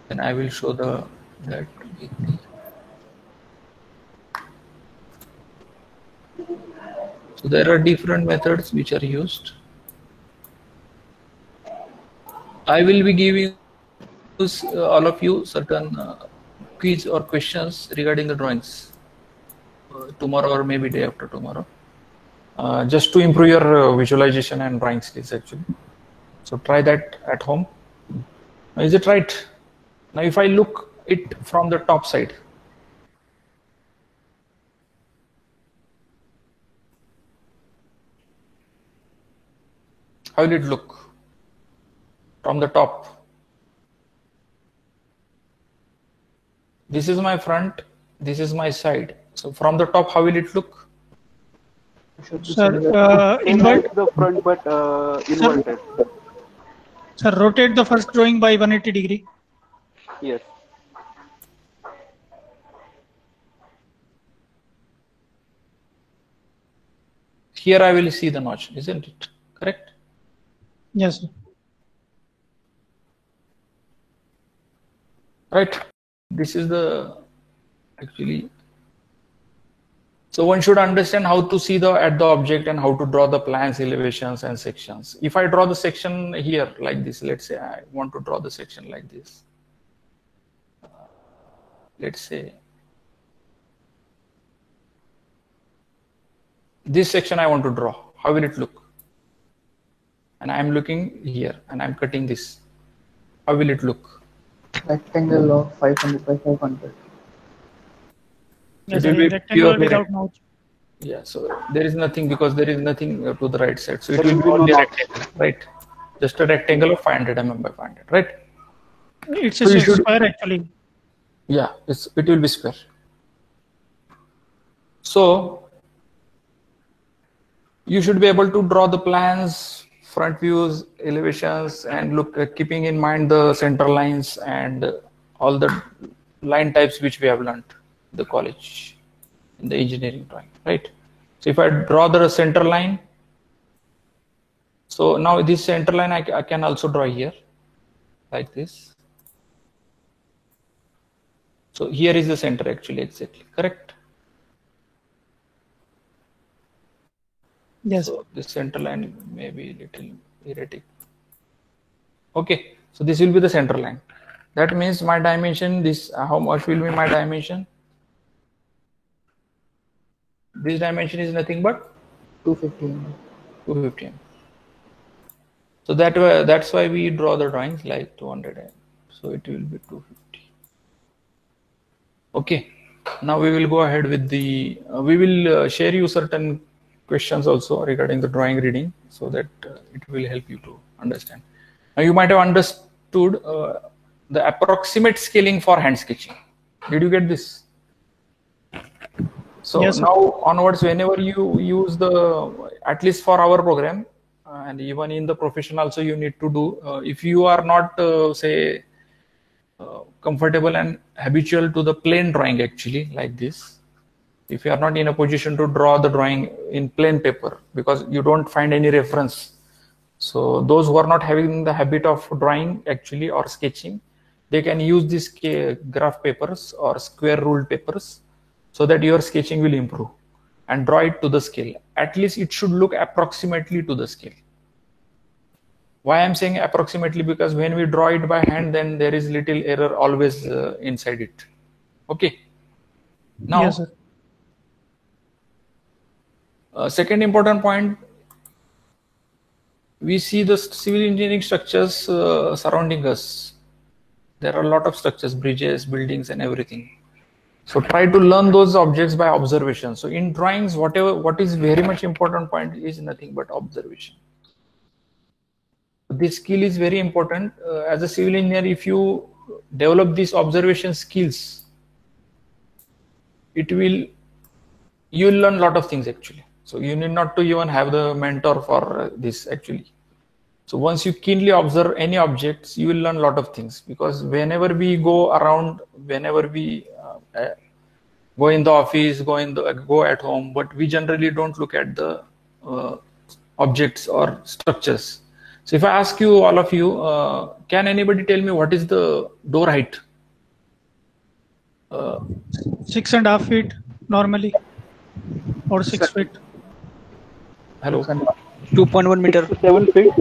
Then I will show that. So there are different methods which are used. I will be giving all of you certain quiz or questions regarding the drawings tomorrow or maybe day after tomorrow, just to improve your visualization and drawing skills actually. So try that at home. Is it right? Now if I look it from the top side, how will it look from the top? This is my front, this is my side. So from the top, how will it look? Sir, Same invert. like the front, but inverted. Sir, rotate the first drawing by 180 degree. Yes. Here I will see the notch, isn't it? Correct? Yes, sir. Right. This is the actually. So one should understand how to see at the object and how to draw the plans, elevations, and sections. If I draw the section here like this, let's say I want to draw the section like this. Let's say this section I want to draw. How will it look? And I'm looking here and I'm cutting this. How will it look? Rectangle of 500 by 500. Yes, It will sir. be Rectangle pure without notch. Yeah, so there is nothing because there is nothing to the right side. So it There will is be no only notch. rectangle, right? Just a rectangle of 500 mm by 500, right? It's a So you should- square actually. Yeah, it will be square. So you should be able to draw the plans, front views, elevations, and look keeping in mind the center lines and all the line types which we have learned in the college, in the engineering drawing, right? So if I draw the center line, so now this center line I can also draw here like this. So here is the center actually, exactly, correct? Yes. So this center line may be a little erratic. Okay, so this will be the center line. That means my dimension, this, how much will be my dimension? This dimension is nothing but 250. 250. So that's why we draw the drawings like 200. So it will be 250. Okay, now we will go ahead with the, we will share you certain questions also regarding the drawing reading, so that it will help you to understand. Now you might have understood the approximate scaling for hand sketching. Did you get this? So yes, now onwards, whenever you use the, at least for our program, and even in the profession also, you need to do, if you are not say comfortable and habitual to the plain drawing actually like this, if you are not in a position to draw the drawing in plain paper because you don't find any reference, so those who are not having the habit of drawing actually or sketching, they can use these graph papers or square ruled papers, so that your sketching will improve, and draw it to the scale. At least it should look approximately to the scale. Why I'm saying approximately? Because when we draw it by hand, then there is little error always inside it. Okay. Now, yes, sir. Second important point, we see the civil engineering structures surrounding us. There are a lot of structures, bridges, buildings, and everything. So try to learn those objects by observation. So in drawings, what is very much important point is nothing but observation. This skill is very important. As a civil engineer, if you develop these observation skills, you will learn a lot of things actually. So you need not to even have the mentor for this actually. So once you keenly observe any objects, you will learn a lot of things, because whenever we go around, whenever we go in the office, go at home, but we generally don't look at the objects or structures. So if I ask you, all of you, can anybody tell me what is the door height? 6.5 feet normally, or 6 feet. Hello. 2.1 meter. 7 feet.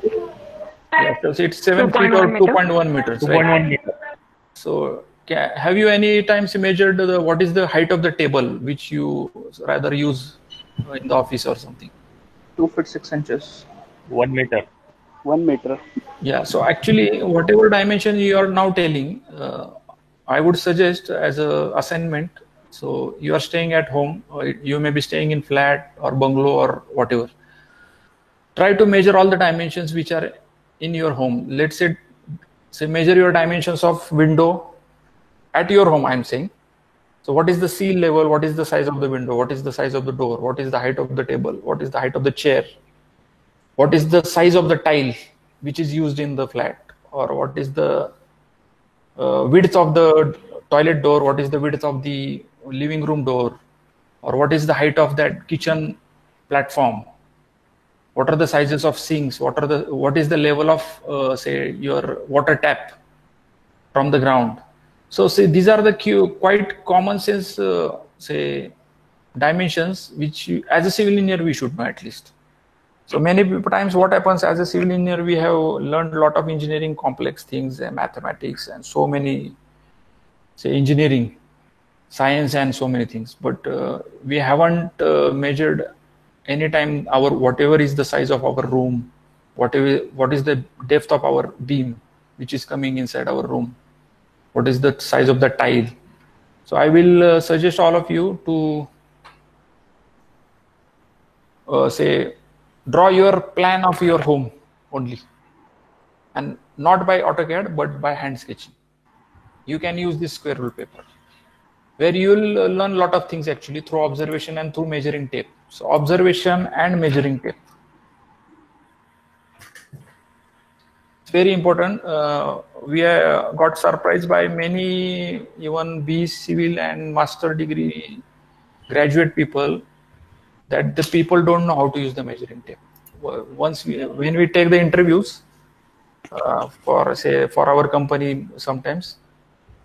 Yeah, so it's 7 feet or 2.1 meters. 2.1 meter. So have you any times measured what is the height of the table which you rather use in the office or something? 2 feet 6 inches. 1 meter. 1 meter. Yeah, so actually whatever dimension you are now telling, I would suggest as a assignment. So you are staying at home, or you may be staying in flat or bungalow or whatever. Try to measure all the dimensions which are in your home. Let's say measure your dimensions of window at your home, I'm saying. So what is the seal level? What is the size of the window? What is the size of the door? What is the height of the table? What is the height of the chair? What is the size of the tile which is used in the flat? Or what is the width of the toilet door? What is the width of the living room door? Or what is the height of that kitchen platform? What are the sizes of sinks? What is the level of say your water tap from the ground? So see, these are the quite common sense say dimensions which as a civil engineer we should know at least. So many times what happens, as a civil engineer we have learned a lot of engineering complex things and mathematics and so many say engineering, science and so many things, but we haven't measured anytime our whatever is the size of our room, what is the depth of our beam which is coming inside our room, what is the size of the tile. So I will suggest all of you to say draw your plan of your home only, and not by AutoCAD but by hand sketching. You can use this square rule paper, where you will learn a lot of things actually through observation and through measuring tape. So observation and measuring tape. It's very important. We got surprised by many even B civil and master degree graduate people that the people don't know how to use the measuring tape. When we take the interviews for our company sometimes,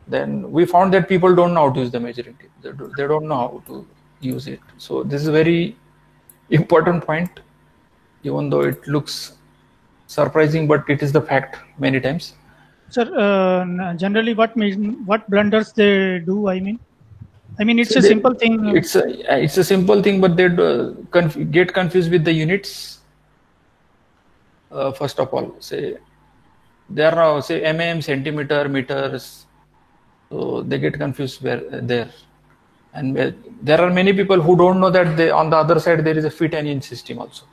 then we found that people don't know how to use the measuring tape. They don't know how to use it. So this is a very important point, even though it looks surprising, but it is the fact many times. Sir, generally what blunders they do, I mean it's a simple thing. It's a simple thing, but they get confused with the units. First of all, say there are mm, centimeter, meters, so they get confused there. And there are many people who don't know that on the other side there is a feet and inch system also.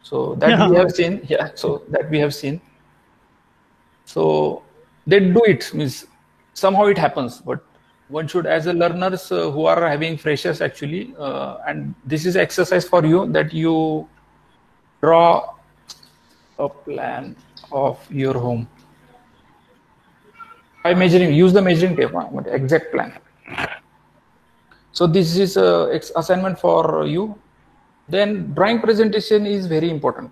So that we have seen. Yeah, so that we have seen. So they do it, means somehow it happens, but one should, as a learners who are having freshers actually, and this is exercise for you, that you draw a plan of your home by measuring, use the measuring tape, exact plan. So this is assignment for you. Then drawing presentation is very important.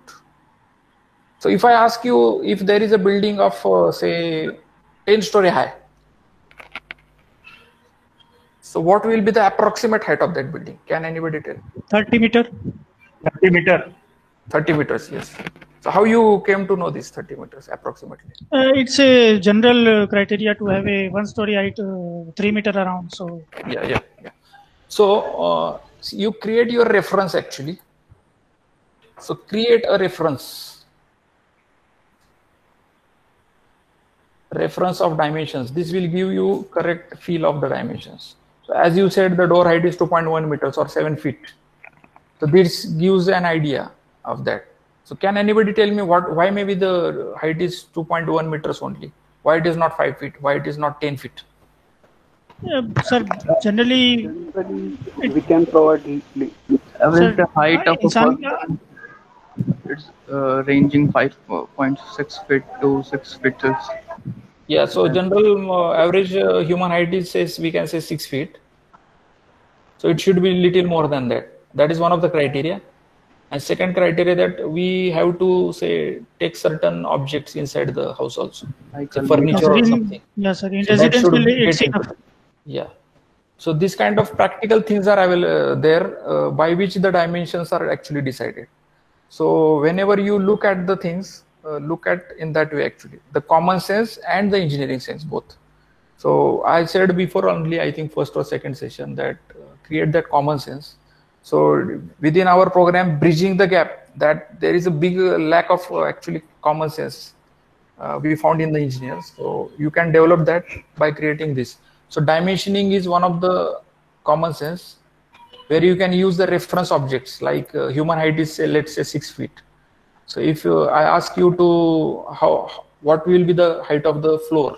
So if I ask you, if there is a building of say 10-story high, so what will be the approximate height of that building? Can anybody tell? 30 meter. 30 meter. 30 meters, yes. So how you came to know this 30 meters approximately? It's a general criteria to have a 1-story height, 3 meter around. So yeah. So you create your reference actually. So create a reference of dimensions. This will give you correct feel of the dimensions. So as you said, the door height is 2.1 meters or 7 feet. So this gives an idea of that. So can anybody tell me why maybe the height is 2.1 meters only? Why it is not 5 feet? Why it is not 10 feet? Sir, generally we can provide Average the height of a person, it's ranging 5.6 feet to 6 feet. Yeah, so general average human height is, we can say 6 feet. So it should be little more than that. That is one of the criteria. And second criteria, that we have to take certain objects inside the house also, like furniture or something. Yes, sir. In residential, it's enough. Yeah. So this kind of practical things are available there, by which the dimensions are actually decided. So whenever you look at the things, look at in that way actually, the common sense and the engineering sense both. So I said before only, I think first or second session, that create that common sense. So within our program, bridging the gap, that there is a big lack of actually common sense we found in the engineers. So you can develop that by creating this. So dimensioning is one of the common sense, where you can use the reference objects, like human height is let's say 6 feet. So if I ask you to what will be the height of the floor,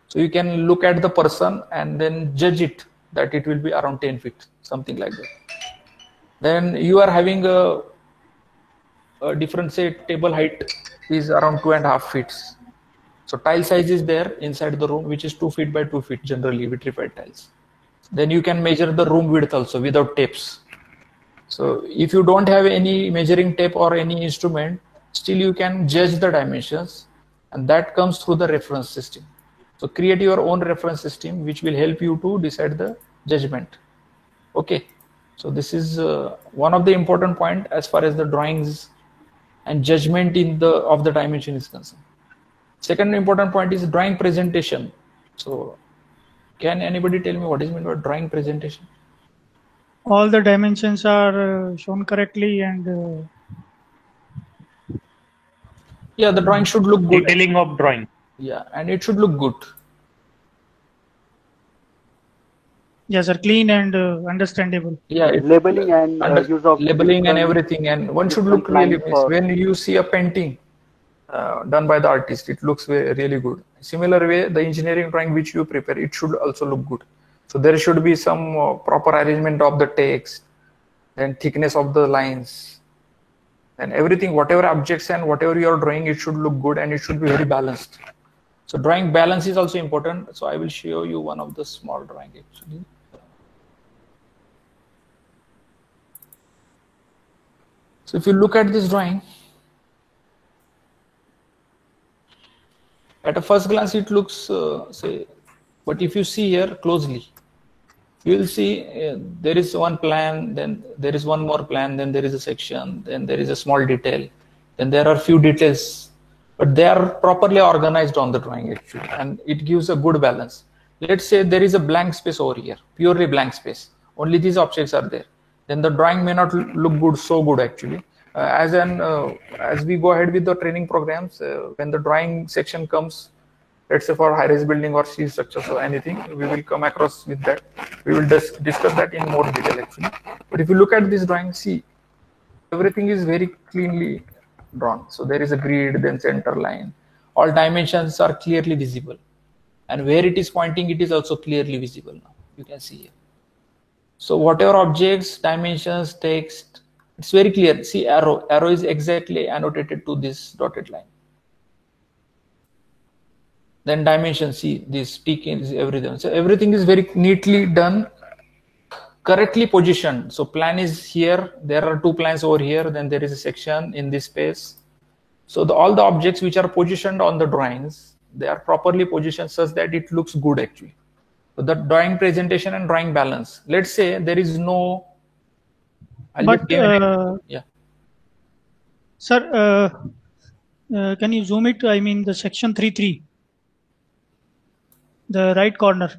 so you can look at the person and then judge it that it will be around 10 feet, something like that. Then you are having a different, say table height is around 2.5 feet. So tile size is there inside the room, which is 2 feet by 2 feet generally vitrified tiles. Then you can measure the room width also without tapes. So if you don't have any measuring tape or any instrument, still you can judge the dimensions, and that comes through the reference system. So create your own reference system, which will help you to decide the judgment. Okay. So this is one of the important point as far as the drawings and judgment of the dimension is concerned. Second important point is drawing presentation. So can anybody tell me what is meant by drawing presentation? All the dimensions are shown correctly, and yeah, the drawing should look good. Detailing of drawing. Yeah, and it should look good. yes, sir, clean and understandable. Yeah, labeling and use of labeling and everything, and one should look really nice. When you see a painting done by the artist, it looks really good. Similar way, the engineering drawing which you prepare, it should also look good. So there should be some proper arrangement of the text, then thickness of the lines, then everything, whatever objects and whatever you are drawing, it should look good and it should be very balanced. So drawing balance is also important. So I will show you one of the small drawing actually. So if you look at this drawing, at a first glance it looks but if you see here closely, you will see there is one plan, then there is one more plan, then there is a section, then there is a small detail, then there are few details, but they are properly organized on the drawing actually, and it gives a good balance. Let's say there is a blank space over here, purely blank space, only these objects are there, then the drawing may not look good, so good actually. As we go ahead with the training programs, when the drawing section comes, let's say for high-rise building or steel structures or anything, we will come across with that. We will discuss that in more detail actually. But if you look at this drawing, see, everything is very cleanly drawn. So there is a grid, then center line. All dimensions are clearly visible. And where it is pointing, it is also clearly visible now. You can see here. So whatever objects, dimensions, text, it's very clear. See, arrow is exactly annotated to this dotted line. Then dimension, see this tick is everything. So everything is very neatly done, correctly positioned. So plan is here. There are two plans over here. Then there is a section in this space. So all the objects which are positioned on the drawings, they are properly positioned such that it looks good actually. So the drawing presentation and drawing balance. Let's say there is no. Yeah. Sir, can you zoom it? I mean the section 3.3. The right corner,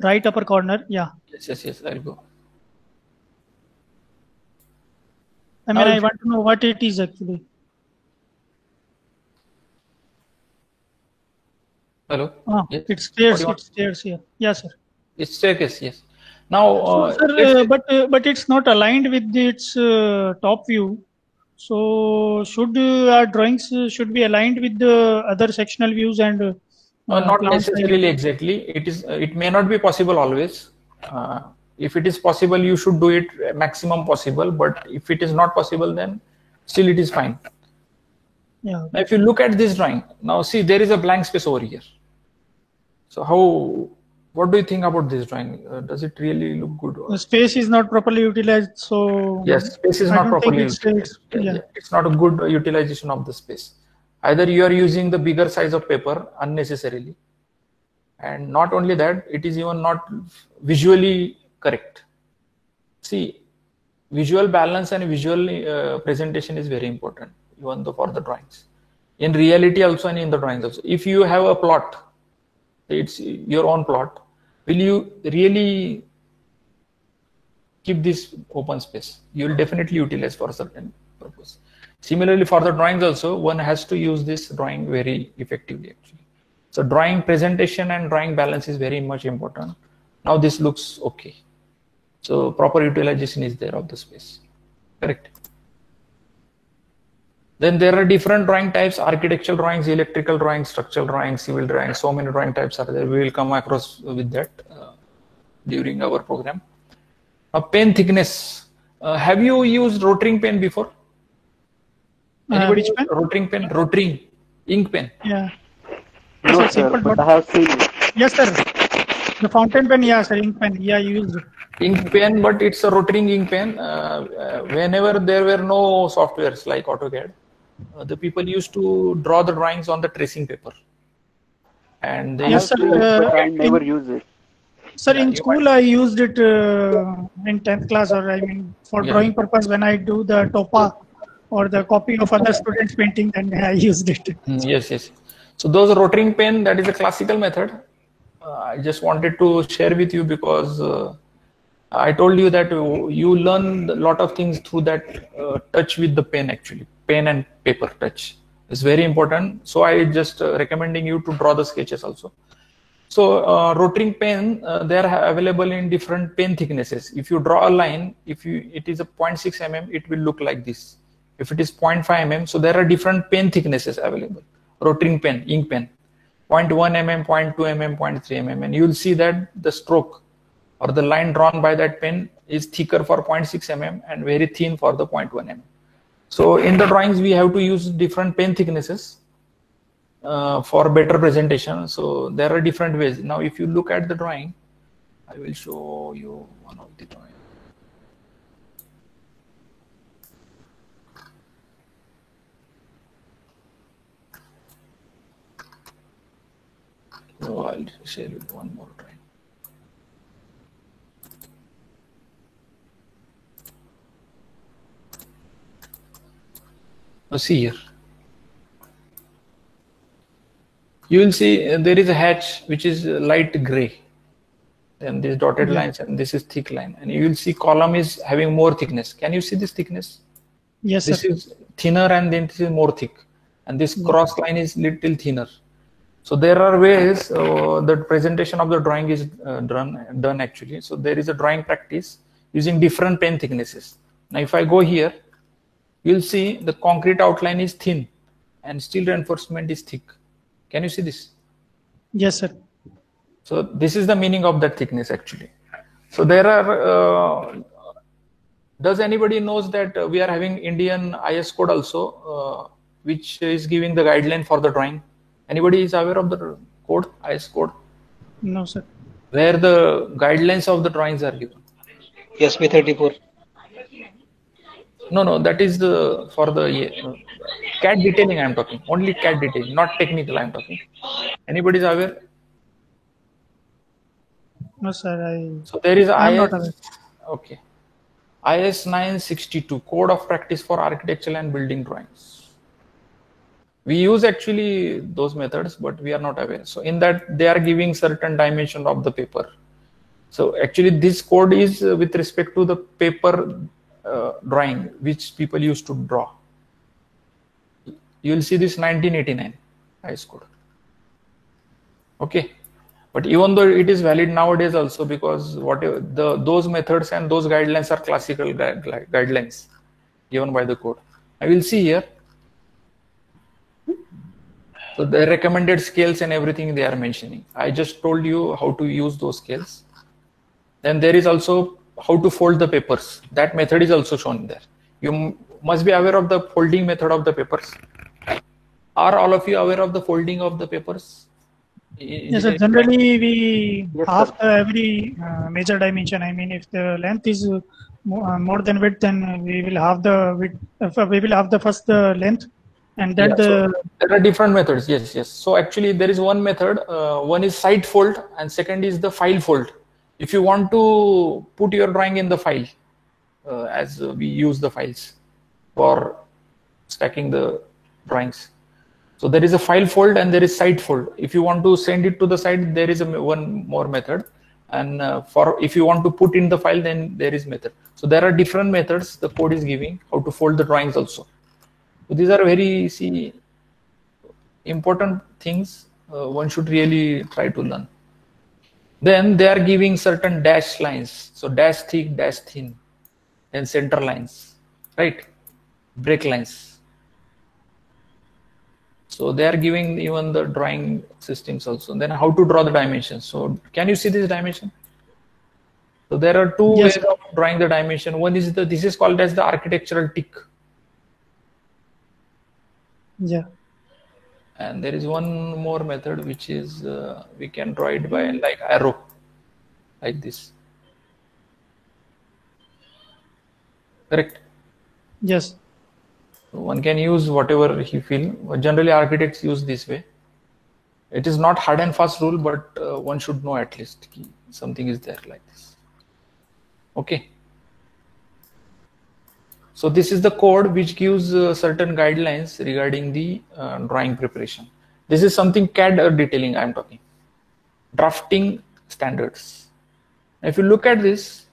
right upper corner. Yeah. Yes. I'll go. I mean, I want to know what it is actually. Hello. Yes. It's stairs. It's stairs here. Yes, sir. It's staircase. Yes. Now, sir, but it's not aligned with its top view. So should our drawings should be aligned with the other sectional views and not necessarily exactly. It may not be possible always. If it is possible, you should do it maximum possible. But if it is not possible, then still it is fine. Yeah. Now, if you look at this drawing, now see there is a blank space over here. So what do you think about this drawing? Does it really look good? The space is not properly utilized. So yes, space is not properly utilized. It's not a good utilization of the space. Either you are using the bigger size of paper unnecessarily, and not only that, it is even not visually correct. See, visual balance and visual presentation is very important, even though for the drawings. In reality also and in the drawings also. If you have a plot, it's your own plot, will you really keep this open space? You will definitely utilize for a certain purpose. Similarly, for the drawings also, one has to use this drawing very effectively actually. So drawing presentation and drawing balance is very much important. Now this looks okay. So proper utilization is there of the space. Correct. Then there are different drawing types: architectural drawings, electrical drawings, structural drawings, civil drawings. So many drawing types are there. We will come across with that during our program. Pen thickness. Have you used rotring pen before? Anybody? Which pen? Rotring pen, rotring ink pen. Yeah. No, sir, but I have seen it. Yes, sir. The fountain pen, yeah, sir. Ink pen, yeah, you used it. Ink pen, but it's a rotring ink pen. Whenever there were no softwares like AutoCAD, the people used to draw the drawings on the tracing paper. And they Yes, used to, But I never use it. Sir, in school I used it in 10th class, or I mean for drawing purpose when I do the TOPA or the copy of other students' painting, then I used it. Yes. So those rotring pen, that is a classical method. I just wanted to share with you because I told you that you learn a lot of things through that touch with the pen actually. Pen and paper touch is very important. So I just recommending you to draw the sketches also. So rotring pen, they are available in different pen thicknesses. If you draw a line, it is a 0.6 mm, it will look like this. If it is 0.5 mm, so there are different pen thicknesses available. Rotring pen, ink pen, 0.1 mm, 0.2 mm, 0.3 mm, and you will see that the stroke or the line drawn by that pen is thicker for 0.6 mm and very thin for the 0.1 mm. So in the drawings, we have to use different pen thicknesses for better presentation. So there are different ways. Now, if you look at the drawing, I will show you one of the drawings. So I'll share it one more time. Now see here. You will see there is a hatch which is light gray. Then these dotted lines, and this is thick line. And you will see column is having more thickness. Can you see this thickness? Yes, This sir. is thinner and then this is more thick. And this cross line is little thinner. So there are ways the presentation of the drawing is done actually. So there is a drawing practice using different pen thicknesses. Now if I go here, you'll see the concrete outline is thin and steel reinforcement is thick. Can you see this? Yes, sir. So this is the meaning of that thickness actually. So there are, does anybody knows that we are having Indian IS code also, which is giving the guideline for the drawing? Anybody is aware of the code, IS code? No, sir. Where the guidelines of the drawings are given? Yes, B34. No, that is the for the CAD detailing I am talking. Only CAD detailing, not technical I am talking. Anybody is aware? No, sir. So there is I'm IS. not aware. Okay. IS 962 Code of Practice for Architectural and Building Drawings. We use actually those methods, but we are not aware. So in that they are giving certain dimension of the paper. So actually this code is with respect to the paper drawing which people used to draw. You will see this 1989 IS code. Okay. But even though it is valid nowadays also, because whatever those methods and those guidelines are classical guidelines given by the code. I will see here. So the recommended scales and everything they are mentioning. I just told you how to use those scales. Then there is also how to fold the papers. That method is also shown there. You must be aware of the folding method of the papers. Are all of you aware of the folding of the papers? Yes, sir. Generally, we Yes, half sir. every major dimension. I mean, if the length is more than width, then we will have the width. We will have the first length, and then So there are different methods. Yes. So actually, there is one method. One is side fold, and second is the file fold. If you want to put your drawing in the file, as we use the files for stacking the drawings. So there is a file fold and there is side fold. If you want to send it to the side, there is one more method. And for if you want to put in the file, then there is method. So there are different methods the code is giving how to fold the drawings also. So these are very important things one should really try to learn. Then they are giving certain dash lines. So dash thick, dash thin, and center lines, right? Break lines. So they are giving even the drawing systems also. Then how to draw the dimensions. So can you see this dimension? So there are two Yes. ways of drawing the dimension. One is this is called as the architectural tick. yeah, And there is one more method which is we can draw it by like arrow, like this. Correct. yes, One can use whatever he feel. Generally, architects use this way. It is not hard and fast rule, but one should know at least something is there like this. Okay. So this is the code which gives certain guidelines regarding the drawing preparation. This is something CAD detailing I am talking. Drafting standards. If you look at this,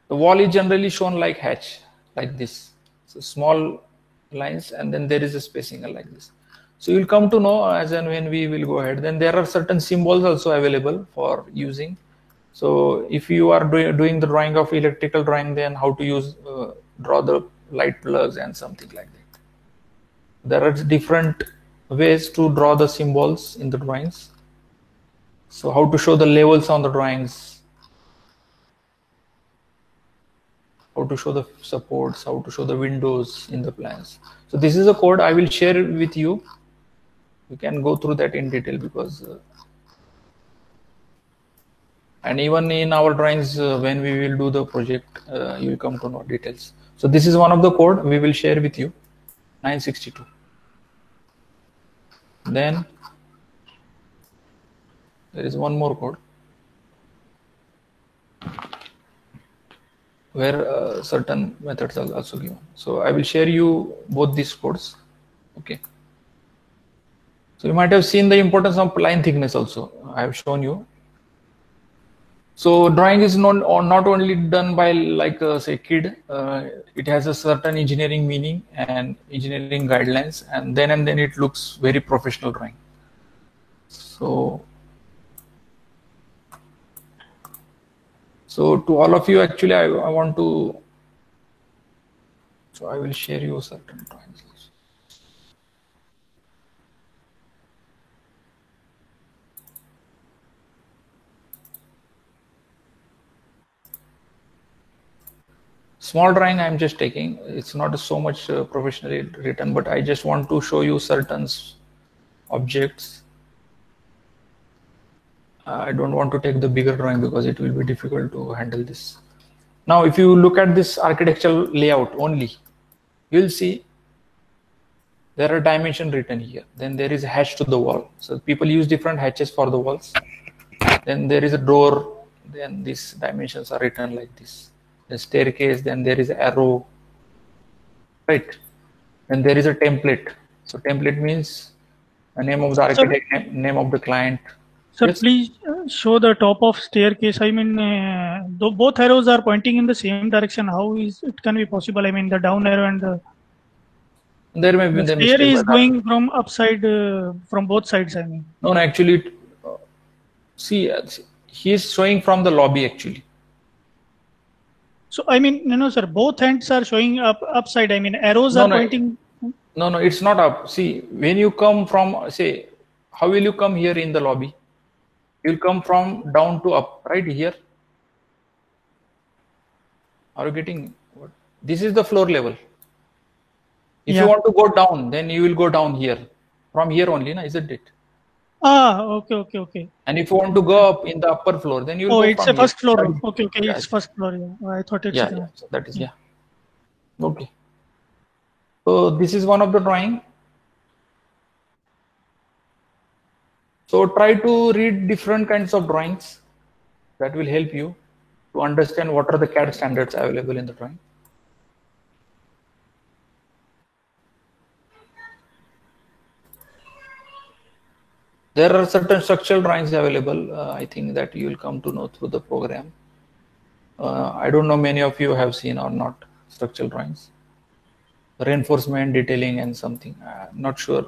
the wall is generally shown like hatch, like this. So small lines, and then there is a spacing like this. So you'll come to know as and when we will go ahead. Then there are certain symbols also available for using. So if you are doing the drawing of electrical drawing, then how to use draw the light plugs and something like that. There are different ways to draw the symbols in the drawings. So how to show the levels on the drawings, how to show the supports, how to show the windows in the plans. So this is a code I will share with you. You can go through that in detail because and even in our drawings when we will do the project you will come to know details. So this is one of the code we will share with you, 962. Then there is one more code where certain methods are also given. So I will share you both these codes. Okay. So you might have seen the importance of line thickness also. I have shown you. So drawing is not only done by like say kid. It has a certain engineering meaning and engineering guidelines, and then it looks very professional drawing. So to all of you, actually, I want to. So I will share you certain drawings. Small drawing I'm just taking. It's not so much professionally written, but I just want to show you certain objects. I don't want to take the bigger drawing because it will be difficult to handle this. Now, if you look at this architectural layout only, you'll see there are dimensions written here. Then there is a hatch to the wall. So people use different hatches for the walls. Then there is a door. Then these dimensions are written like this. The staircase, then there is an arrow, right? And there is a template. So template means the name of the architect, name of the client. Sir, Yes? please show the top of staircase. I mean, both arrows are pointing in the same direction. How is it can be possible? I mean, the down arrow and the There may be the the stair mistake, is but going from upside, from both sides. I mean, no, actually, see, he is showing from the lobby actually. so I mean, no, sir, both hands are showing upside. I mean, arrows are pointing. No, it's not up. See, when you come from, say, how will you come here in the lobby? You'll come from down to up, right here. Are you getting what? This is the floor level. If Yeah. you want to go down, then you will go down here. From here only, isn't it? Okay. And if you want to go up in the upper floor, then you will Oh, go it's from a first here. floor. Okay, Yeah. it's first floor. Yeah, I thought it's Yeah. So that is Okay. So this is one of the drawing. So try to read different kinds of drawings. That will help you to understand what are the CAD standards available in the drawing. There are certain structural drawings available. I think that you will come to know through the program. I don't know many of you have seen or not structural drawings. Reinforcement, detailing, and something. Not sure.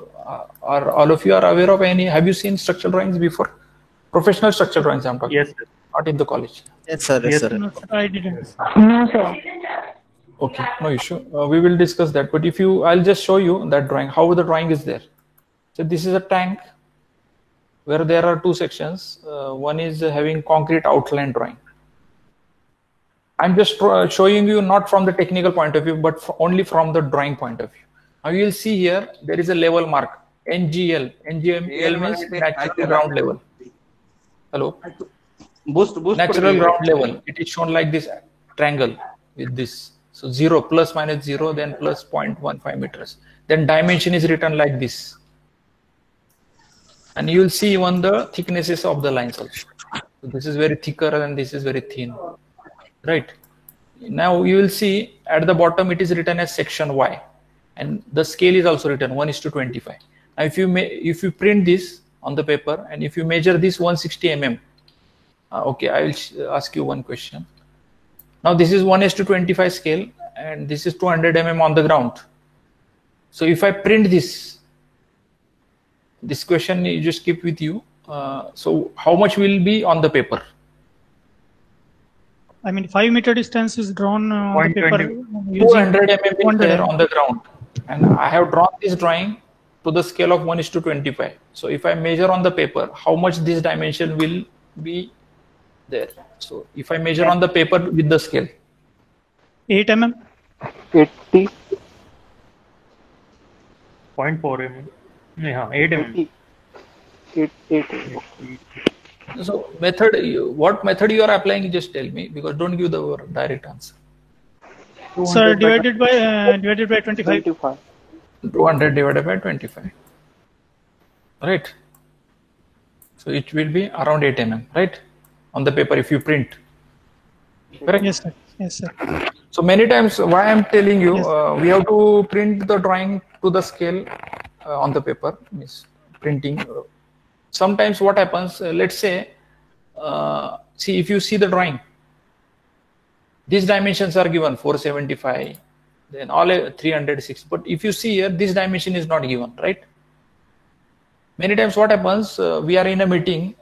Are all of you are aware of any? Have you seen structural drawings before? Professional structural drawings I'm talking. Yes, sir. Not in the college. Yes, sir. Yes, sir. No, sir, I didn't. Okay, no issue. We will discuss that. But if you, I'll just show you that drawing, how the drawing is there. So this is a tank where there are two sections. One is having concrete outline drawing. I'm just showing you not from the technical point of view, but only from the drawing point of view. Now you will see here, there is a level mark, NGL. NGL means natural ground level. Hello? Natural ground level. It is shown like this triangle with this. So 0, plus minus 0, then plus 0.15 meters. Then dimension is written like this. And you will see even the thicknesses of the lines also. So this is very thicker and this is very thin. Right. Now you will see at the bottom it is written as section Y, and the scale is also written 1:25. Now if you print this on the paper and if you measure this 160 mm, okay, I will ask you one question. Now this is 1:25 scale and this is 200 mm on the ground. So if I print this question you just keep with you. So how much will be on the paper? I mean, 5 meter distance is drawn on the paper. 200 mm there on the ground, and I have drawn this drawing to the scale of 1:25. So if I measure on the paper, how much this dimension will be there? So if I measure on the paper with the scale, 8 mm. 80, 0.4 mm. नहीं, हाँ 8 mm. 80, 8. So what method you are applying? Just tell me, because don't give the direct answer. Sir, divided by 25. 25. 200 divided by 25. Right. So it will be around 8 mm, right? On the paper if you print. Correct? Yes, sir. Yes, sir. So many times, why I'm telling you, Yes. we have to print the drawing to the scale on the paper, means printing. Sometimes what happens, let's say, see if you see the drawing, these dimensions are given 475, then all 306. But if you see here, this dimension is not given, right? Many times what happens, we are in a meeting,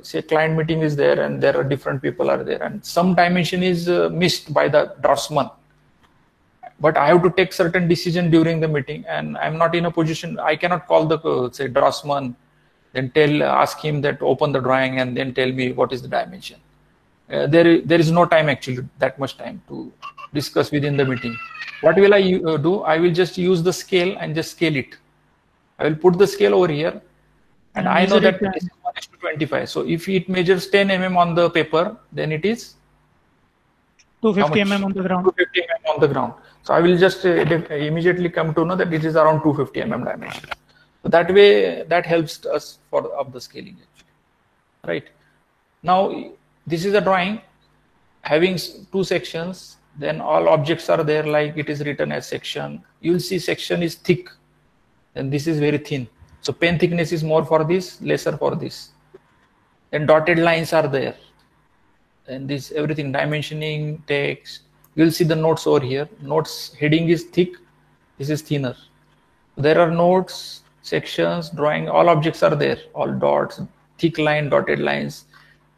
say client meeting is there and there are different people are there and some dimension is missed by the draftsman. But I have to take certain decision during the meeting and I'm not in a position, I cannot call the say draftsman, then ask him that open the drawing and then tell me what is the dimension. There is no time actually, that much time to discuss within the meeting. What will I do? I will just use the scale and just scale it. I will put the scale over here. And I know that this is 1:25. So if it measures 10 mm on the paper, then it is 250 mm on the ground. 250 mm on the ground. So I will just immediately come to know that it is around 250 mm dimension. So that way, that helps us for up the scaling actually. Right. Now, this is a drawing having two sections. Then all objects are there like it is written as section. You will see section is thick and this is very thin. So pen thickness is more for this, lesser for this. Then dotted lines are there. And this everything, dimensioning, text. You'll see the notes over here. Notes heading is thick, this is thinner. There are notes, sections, drawing, all objects are there. All dots, thick line, dotted lines.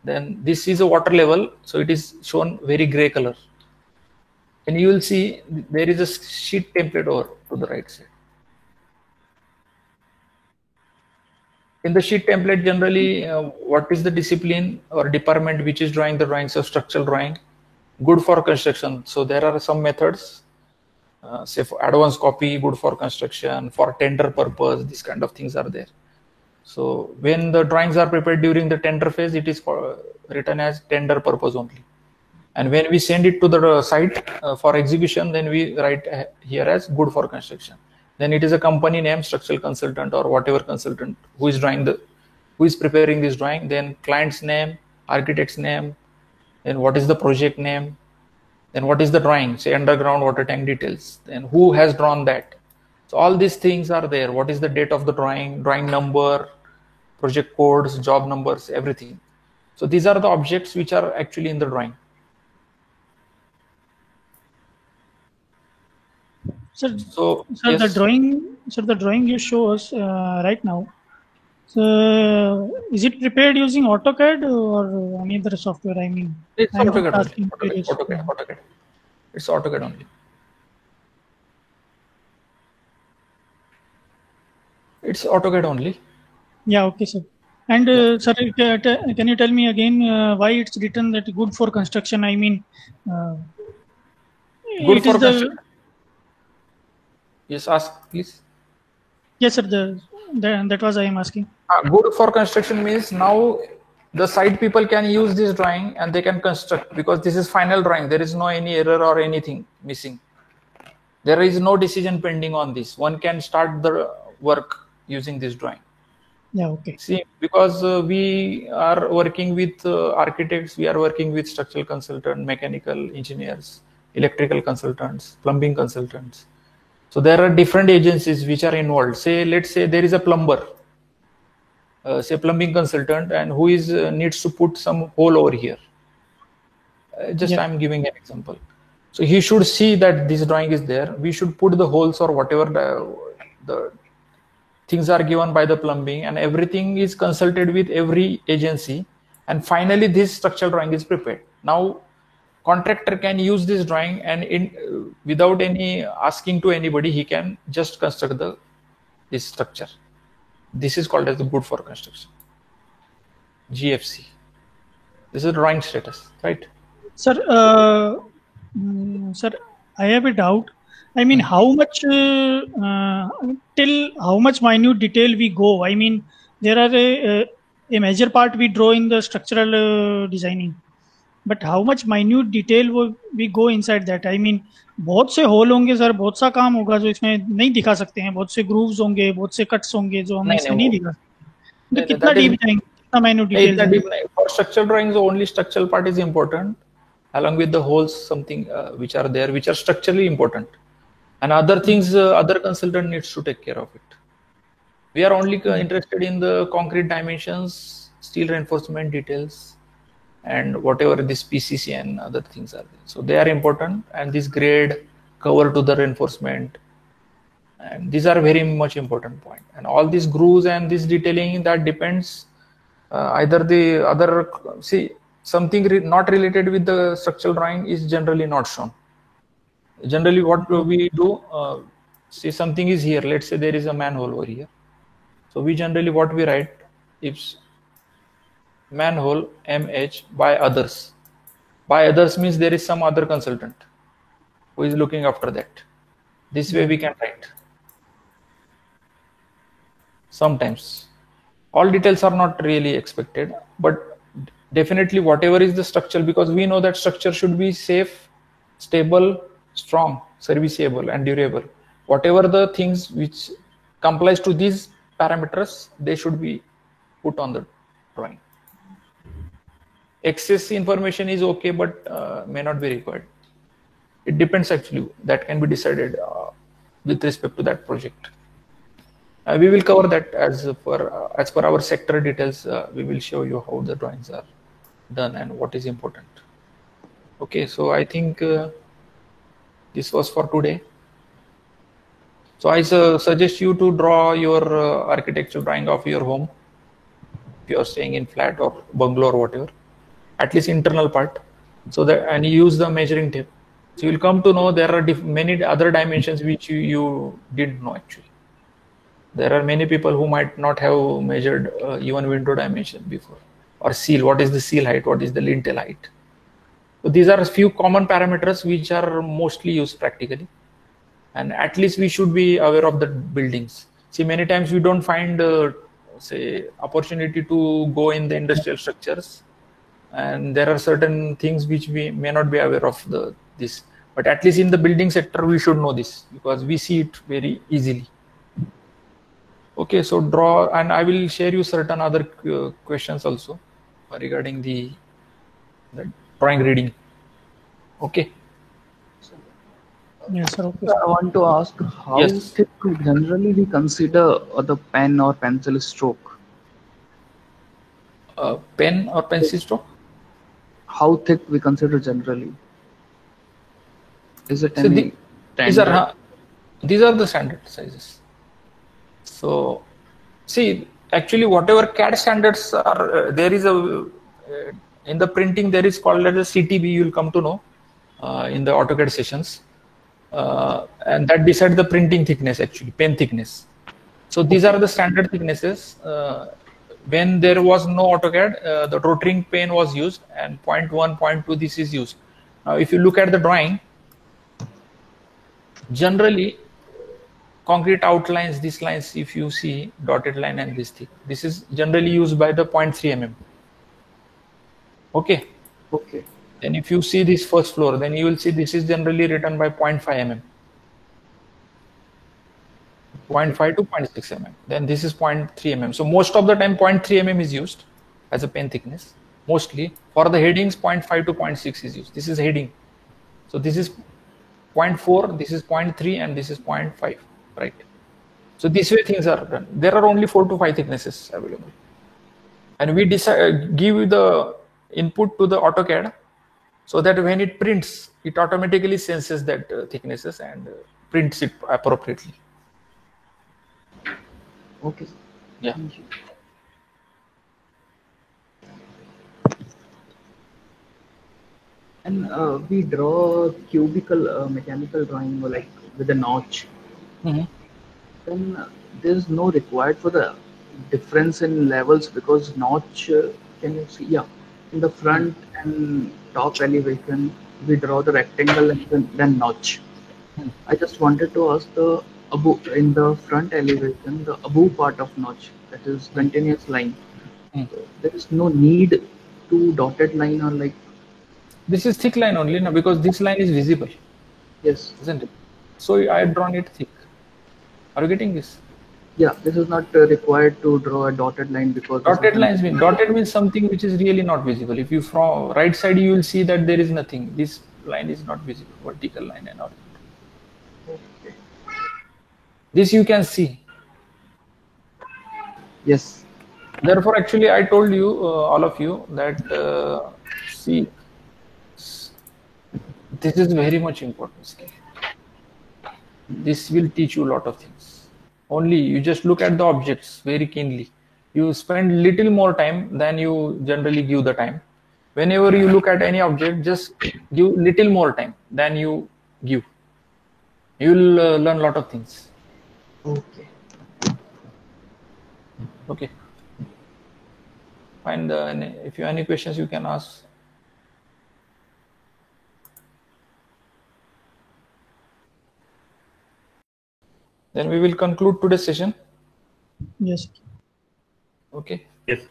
Then this is a water level, so it is shown very gray color. And you will see there is a sheet template over to the right side. In the sheet template, generally, what is the discipline or department which is drawing the drawings of structural drawing? Good for construction. So there are some methods, say for advanced copy, good for construction, for tender purpose, these kind of things are there. So when the drawings are prepared during the tender phase, it is written as tender purpose only. And when we send it to the site for execution, then we write here as good for construction. Then it is a company name, structural consultant or whatever consultant who is preparing this drawing. Then client's name, architect's name, then what is the project name, then what is the drawing, say underground water tank details, then who has drawn that. So all these things are there. What is the date of the drawing, drawing number, project codes, job numbers, everything. So these are the objects which are actually in the drawing. Sir, yes. the drawing you show us right now. So is it prepared using AutoCAD or any other software? I mean, it's AutoCAD. AutoCAD. It's AutoCAD only. It's AutoCAD only. Yeah. Okay, sir. And sir, can you tell me again why it's written that good for construction? I mean, good for construction. Yes, ask please. Yes, sir. That was I am asking. Good for construction means now the site people can use this drawing and they can construct, because this is final drawing. There is no any error or anything missing. There is no decision pending on this. One can start the work using this drawing. Yeah. Okay. See, because we are working with architects, we are working with structural consultants, mechanical engineers, electrical consultants, plumbing consultants. So there are different agencies which are involved. Say, let's say there is a plumber, say plumbing consultant, and who is needs to put some hole over here. I'm giving an example. So he should see that this drawing is there. We should put the holes or whatever the things are given by the plumbing, and everything is consulted with every agency. And finally, this structural drawing is prepared. Now, contractor can use this drawing and without any asking to anybody, he can just construct this structure. This is called as the good for construction, GFC. This is drawing status, right? Sir, I have a doubt. I mean, how much till how much minute detail we go? I mean, there are a major part we draw in the structural designing, but how much minute detail we go inside that? I mean, बहुत से whole होंगे sir, बहुत सा काम होगा जो इसमें नहीं दिखा सकते हैं, बहुत से ग्रूव्स होंगे, बहुत से कट्स होंगे जो हम इसमें नहीं दिखा सकते. तो कितना डीप जाएंगे, कितना minute detail? For structural drawings, only structural part is important, along with the holes, something which are there, which are structurally important, and other things other consultant needs to take care of it. We are only interested in the concrete dimensions, steel reinforcement details, and whatever this PCC and other things are there. So they are important, and this grade, cover to the reinforcement, and these are very much important point. And all these grooves and this detailing, that depends either the other, see, something not related with the structural drawing is generally not shown. Generally what we do, see, something is here, let's say there is a manhole over here. So we generally what we write, if manhole MH by others. By others means there is some other consultant who is looking after that. This way we can write. Sometimes all details are not really expected, but definitely whatever is the structure, because we know that structure should be safe, stable, strong, serviceable and durable. Whatever the things which complies to these parameters, they should be put on the drawing. Excess information is okay, but may not be required. It depends actually, that can be decided with respect to that project. We will cover that as per our sector details. We will show you how the drawings are done and what is important. Okay, so I think this was for today. So I suggest you to draw your architecture drawing of your home, if you are staying in flat or bungalow or whatever, at least internal part, so that, and use the measuring tape. So you will come to know there are many other dimensions which you didn't know actually. There are many people who might not have measured even window dimension before, or seal. What is the seal height? What is the lintel height? So these are a few common parameters which are mostly used practically, and at least we should be aware of the buildings. See, many times we don't find say opportunity to go in the industrial structures, and there are certain things which we may not be aware of this. But at least in the building sector we should know this, because we see it very easily. Okay, so draw, and I will share you certain other questions also regarding the drawing reading. Okay. Yes, sir. Okay. I want to ask, how thick generally we consider the pen or pencil stroke? Pen or pencil stroke? How thick we consider generally? Is it So any these are the standard sizes. So, see, actually, whatever CAD standards are, there is a in the printing there is called as a CTB. You will come to know in the AutoCAD sessions, and that decides the printing thickness, actually pen thickness. So these are the standard thicknesses. When there was no AutoCAD, the rotring pen was used, and 0.1, 0.2 this is used. Now, if you look at the drawing, generally concrete outlines, these lines, if you see dotted line and this thing, this is generally used by the 0.3 mm. Okay. Okay. Then if you see this first floor, then you will see this is generally written by 0.5 mm. 0.5 to 0.6 mm. Then this is 0.3 mm. So most of the time 0.3 mm is used as a pen thickness. Mostly for the headings 0.5 to 0.6 is used. This is heading. So this is 0.4, this is 0.3, and this is 0.5. Right. So this way things are done. There are only 4 to 5 thicknesses available, and we give the input to the AutoCAD, so that when it prints, it automatically senses that thicknesses and prints it appropriately. Okay. Yeah. Thank you. And we draw cubical mechanical drawing like with a notch. Mm-hmm. Then there's no required for the difference in levels, because notch, can you see? Yeah, in the front and top elevation we draw the rectangle and then notch. I just wanted to ask the above in the front elevation, the above part of notch, that is continuous line. Hmm. There is no need to dotted line or like. This is thick line only now, because this line is visible, Yes. isn't it? So I have drawn it thick. Are you getting this? Yeah, this is not required to draw a dotted line because this Dotted is lines mean dotted means something which is really not visible. If you from right side, you will see that there is nothing. This line is not visible, vertical line and all. Okay. This you can see. Yes. Therefore, actually, I told you, all of you, that see, this is very much important skill. This will teach you a lot of things. Only you just look at the objects very keenly. You spend little more time than you generally give the time. Whenever you look at any object, just give little more time than you give. You will learn a lot of things. Okay. Okay. Fine. If you have any questions, you can ask. Then we will conclude today's session. Yes. Okay. Yes.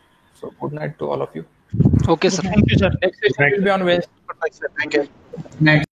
So good night to all of you. Okay, sir. Thank you, sir. Next session will be on Wednesday. Thank you. Next.